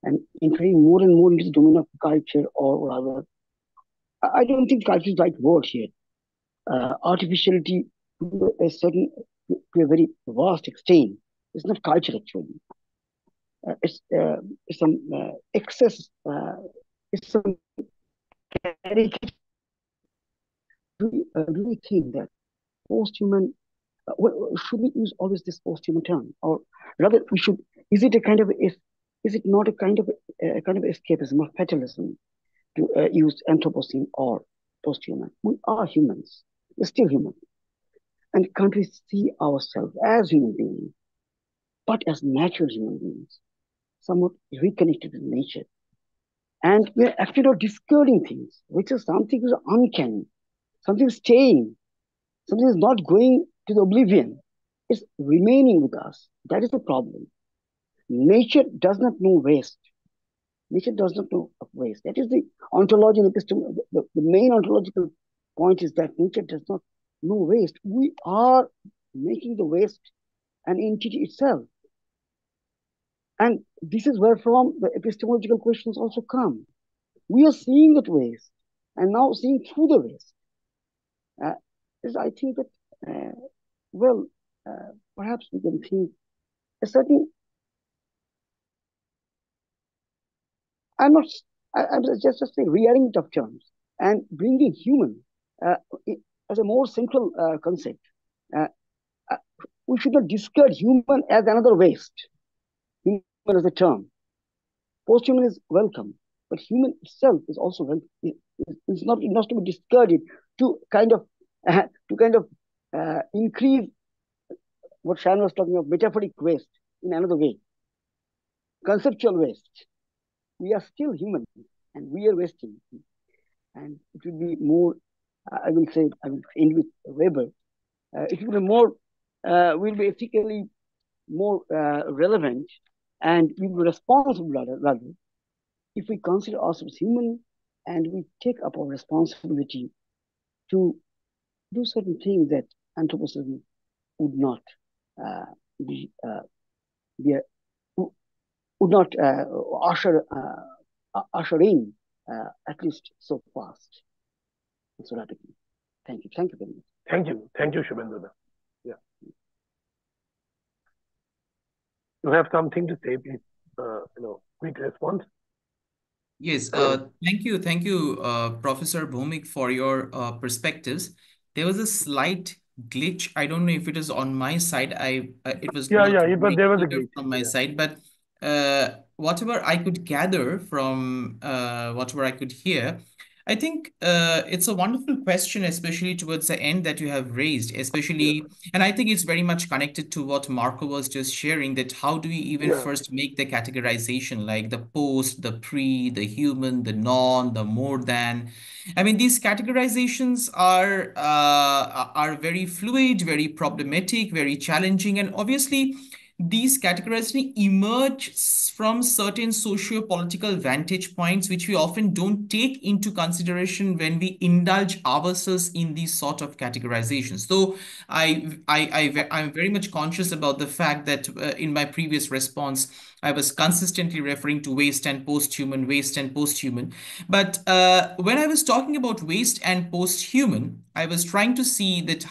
and entering more and more into the domain of culture, or rather, I don't think culture is the right word here. Artificiality to a certain, to a very vast extent. It's not culture actually. It's some excess. It's some caricature. Do we think that post-human? Should we use always this post-human term, or rather, we should? Is it a kind of? Is it not a kind of escapism or fatalism to use Anthropocene or post-human? We are humans. We're still human, and can't we see ourselves as human beings, but as natural human beings, somewhat reconnected with nature? And we're actually not discarding things, which is something is uncanny, something is staying, something is not going to the oblivion. It's remaining with us. That is the problem. Nature does not know waste. Nature does not know of waste. That is the ontology and epistemology. The main ontological point is that nature does not know waste. We are making the waste an entity itself. And this is where from the epistemological questions also come. We are seeing that waste and now seeing through the waste. I think that, perhaps we can think a certain. I'm just saying rearrangement of terms and bringing human as a more central concept. We should not discard human as another waste. Human as a term. Post-human is welcome, but human itself is also welcome. It's not to be discarded to kind of increase what Shan was talking of, metaphoric waste in another way, conceptual waste. We are still human, and we are wasting. And it will be more. I will end with Weber. It will be more. Will be ethically more relevant, and we will be responsible rather if we consider ourselves human and we take up our responsibility to do certain things that Anthropocene would not usher in at least so fast and so rapidly. Thank you very much. Thank you, Shubhendra. Yeah, you have something to say, please. Quick response. Yes, thank you, Professor Bhowmik, for your perspectives. There was a slight glitch. I don't know if it is on my side. It was not There was a clear glitch from my side, but whatever I could gather from whatever I could hear, I think it's a wonderful question, especially towards the end that you have raised, especially, and I think it's very much connected to what Marco was just sharing, that how do we even first make the categorization, like the post, the pre, the human, the non, the more than. I mean, these categorizations are very fluid, very problematic, very challenging, and obviously these categorizations emerge from certain socio-political vantage points, which we often don't take into consideration when we indulge ourselves in these sort of categorizations. So I'm very much conscious about the fact that in my previous response, I was consistently referring to waste and post-human, waste and post-human. But when I was talking about waste and post-human, I was trying to see that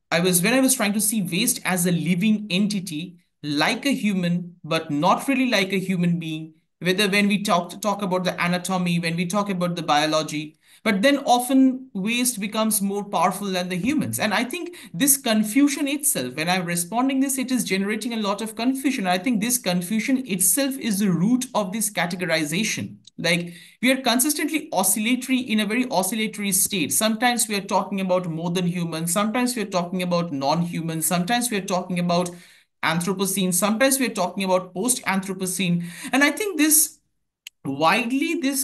when I was trying to see waste as a living entity, like a human, but not really like a human being, whether when we talk about the anatomy, when we talk about the biology, but then often waste becomes more powerful than the humans. And I think this confusion itself, when I'm responding this, it is generating a lot of confusion. I think this confusion itself is the root of this categorization. Like, we are consistently oscillatory, in a very oscillatory state. Sometimes we are talking about more than human, sometimes we are talking about non-human, sometimes we are talking about Anthropocene, sometimes we are talking about post-Anthropocene. And I think this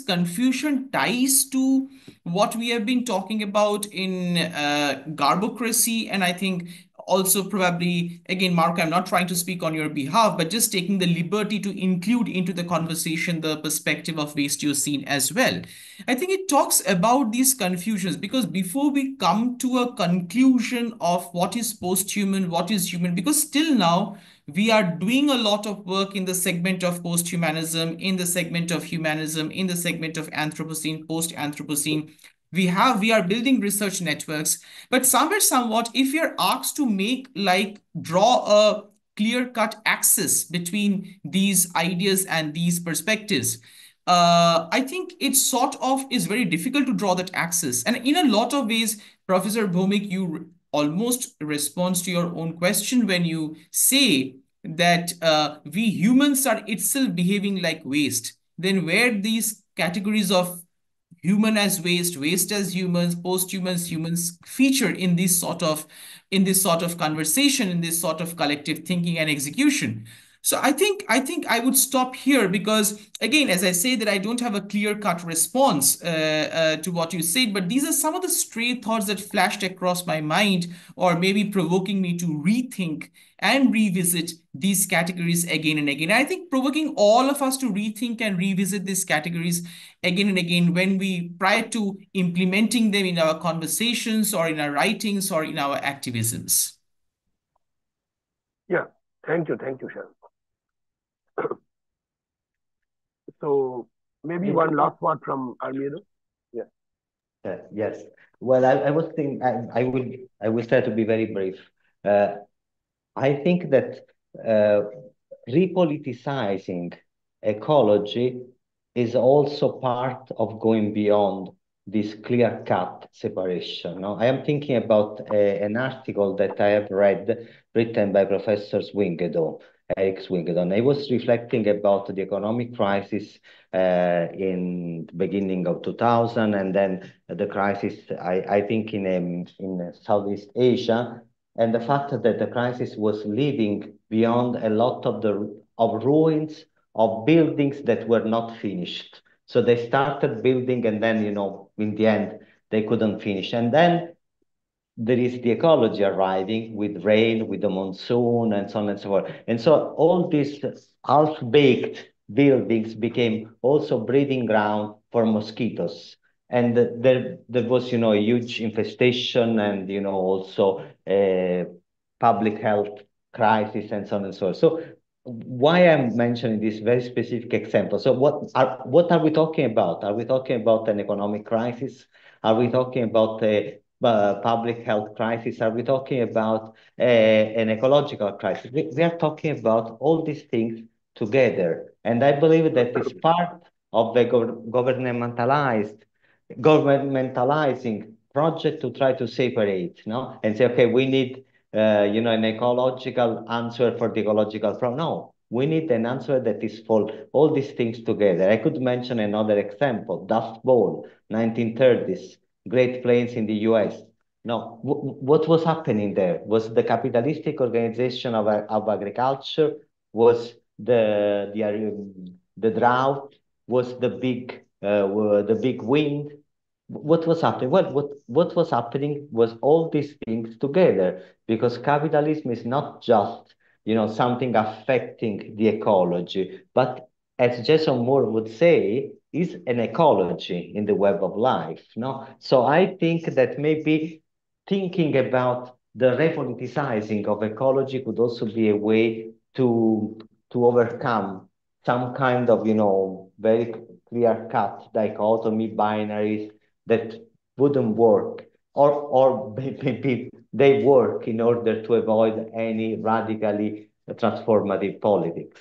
confusion ties to what we have been talking about in garbocracy, and I think also probably, again, Mark, I'm not trying to speak on your behalf, but just taking the liberty to include into the conversation the perspective of Wasteoscene as well. I think it talks about these confusions, because before we come to a conclusion of what is post-human, what is human, because still now we are doing a lot of work in the segment of post-humanism, in the segment of humanism, in the segment of Anthropocene, post-Anthropocene. We are building research networks, but somewhat, if we are asked to draw a clear-cut axis between these ideas and these perspectives, I think it sort of is very difficult to draw that axis. And in a lot of ways, Professor Bhowmik, you almost respond to your own question when you say that we humans are itself behaving like waste. Then where these categories of human as waste, waste as humans, post-humans, humans feature in this sort of conversation, in this sort of collective thinking and execution. So I think I would stop here, because again, as I say, that I don't have a clear-cut response to what you said, but these are some of the stray thoughts that flashed across my mind, or maybe provoking me to rethink and revisit these categories again and again. I think provoking all of us to rethink and revisit these categories again and again when we, prior to implementing them in our conversations or in our writings or in our activisms. Yeah, thank you, Sharon. So maybe one last word from Armiro. Yeah. Yes. Well, I was thinking I will try to be very brief. I think that repoliticizing ecology is also part of going beyond this clear-cut separation. No? I am thinking about an article that I have read, written by Professor Swingedo, Eric Swingedo. I was reflecting about the economic crisis in the beginning of 2000, and then the crisis, I think, in Southeast Asia, and the fact that the crisis was leaving beyond a lot of ruins of buildings that were not finished. So they started building, and then, in the end, they couldn't finish. And then there is the ecology arriving with rain, with the monsoon, and so on and so forth. And so all these half-baked buildings became also breeding ground for mosquitoes. And there was, a huge infestation, and, also a public health crisis, and so on and so forth. So why I'm mentioning this very specific example? So what are we talking about? Are we talking about an economic crisis? Are we talking about a public health crisis? Are we talking about an ecological crisis? We are talking about all these things together. And I believe that it's part of the governmentalizing project to try to separate, no? And say, okay, we need, an ecological answer for the ecological problem. No, we need an answer that is for all these things together. I could mention another example, Dust Bowl, 1930s. Great Plains in the US. No, what was happening there? Was the capitalistic organization of agriculture? Was the drought? Was the big wind? What was happening? What was happening was all these things together, because capitalism is not just something affecting the ecology, but as Jason Moore would say, is an ecology in the web of life. No, so I think that maybe thinking about the repoliticizing of ecology could also be a way to overcome some kind of very clear-cut dichotomy, binaries that wouldn't work, or maybe they work in order to avoid any radically transformative politics.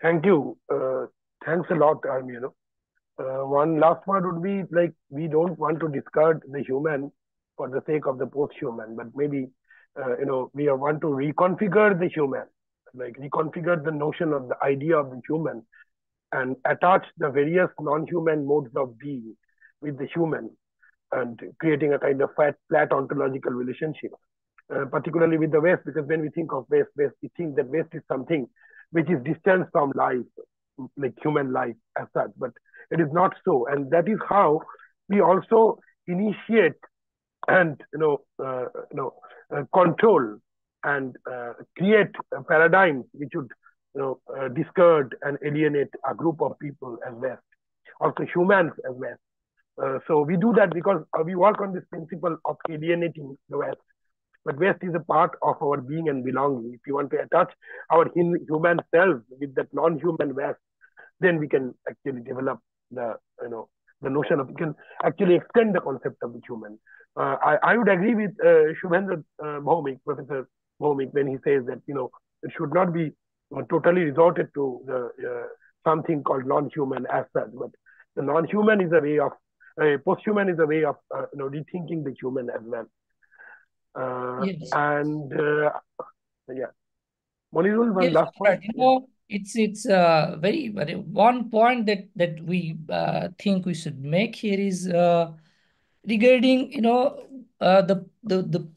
Thank you. Thanks a lot, Armiro. One last word would be like, we don't want to discard the human for the sake of the post-human, but maybe, we want to reconfigure the human, like reconfigure the notion of the idea of the human and attach the various non-human modes of being with the human and creating a kind of flat ontological relationship, particularly with the waste, because when we think of waste, we think that waste is something which is distant from life, like human life as such, but it is not so. And that is how we also initiate and control and create paradigms which would discard and alienate a group of people as West, also humans as West. So we do that because we work on this principle of alienating the West. But West is a part of our being and belonging. If you want to attach our human self with that non-human West, then we can actually develop the notion of, we can actually extend the concept of the human. I would agree with Shubhendra Bhaumik, Professor Bhaumik, when he says that it should not be totally resorted to the something called non-human as such, but the non-human is a way of post-human is a way of rethinking the human as well. Yes. And yeah, Monirul, one Yes, last point. it's very one point that we think we should make here is regarding the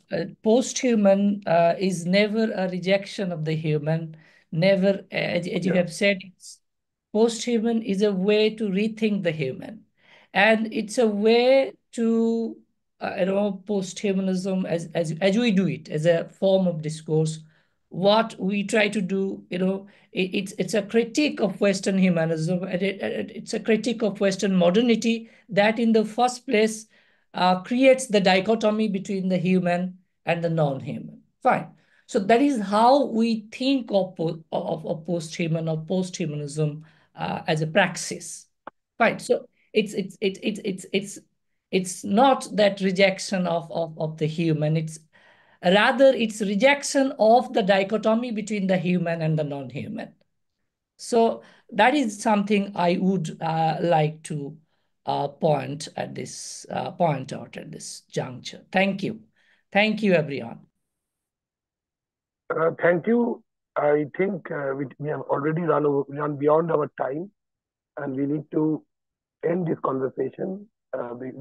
post-human is never a rejection of the human. Never, as you have said, post-human is a way to rethink the human, and it's a way to post-humanism as we do it as a form of discourse. What we try to do, it's a critique of Western humanism, and it's a critique of Western modernity that in the first place creates the dichotomy between the human and the non-human. Fine. So that is how we think of post-human or post-humanism as a praxis. Fine. So it's not that rejection of the human. It's rather it's rejection of the dichotomy between the human and the non-human. So that is something I would like to point out at this juncture. Thank you. Thank you, everyone. Thank you. I think we have already run beyond our time, and we need to end this conversation.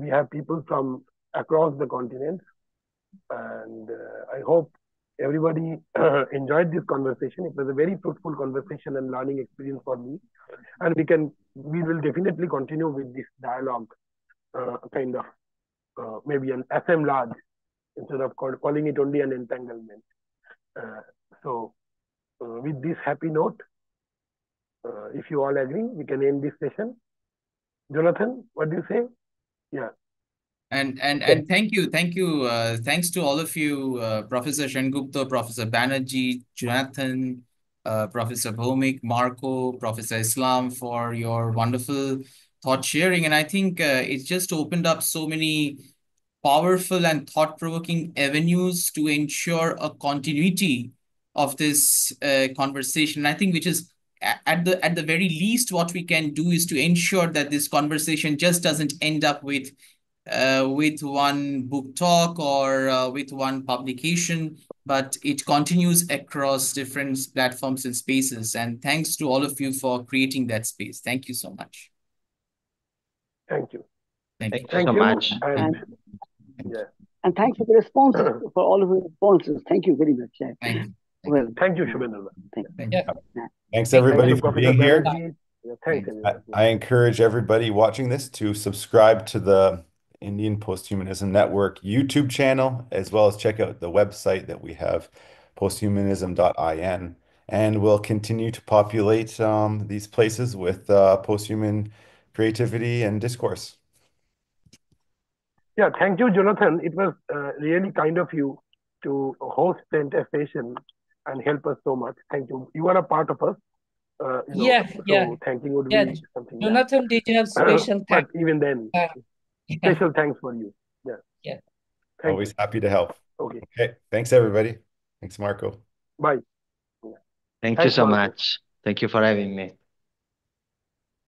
We have people from across the continent, and I hope everybody enjoyed this conversation. It was a very fruitful conversation and learning experience for me, and we will definitely continue with this dialogue, kind of maybe an assemblage instead of calling it only an entanglement. So with this happy note, if you all agree, we can end this session. Jonathan, what do you say? Yeah. And thank you. Thanks to all of you, Professor Sengupta, Professor Banerjee, Jonathan, Professor Bhaumik, Marco, Professor Islam, for your wonderful thought sharing. And I think it's just opened up so many powerful and thought-provoking avenues to ensure a continuity of this conversation. I think which is at the very least what we can do is to ensure that this conversation just doesn't end up with one book talk or with one publication, but it continues across different platforms and spaces. And thanks to all of you for creating that space. Thank you so much. Thank you. Thank you so much. And thanks for the responses, for all of your responses. Thank you very much. Thank you. Well, thank you, Shubhendra. Thank you. Thanks everybody Thank you, for being here. Thanks. I encourage everybody watching this to subscribe to the Indian Posthumanism Network YouTube channel, as well as check out the website that we have, posthumanism.in, and we'll continue to populate these places with posthuman creativity and discourse. Yeah, thank you, Jonathan. It was really kind of you to host the entire session and help us so much. Thank you. You are a part of us. So thanking would be something. Jonathan did have special but even then, special thanks for you. Yeah. Always happy to help. Okay. Thanks everybody. Thanks, Marco. Bye. Thank you so much. Thank you for having me.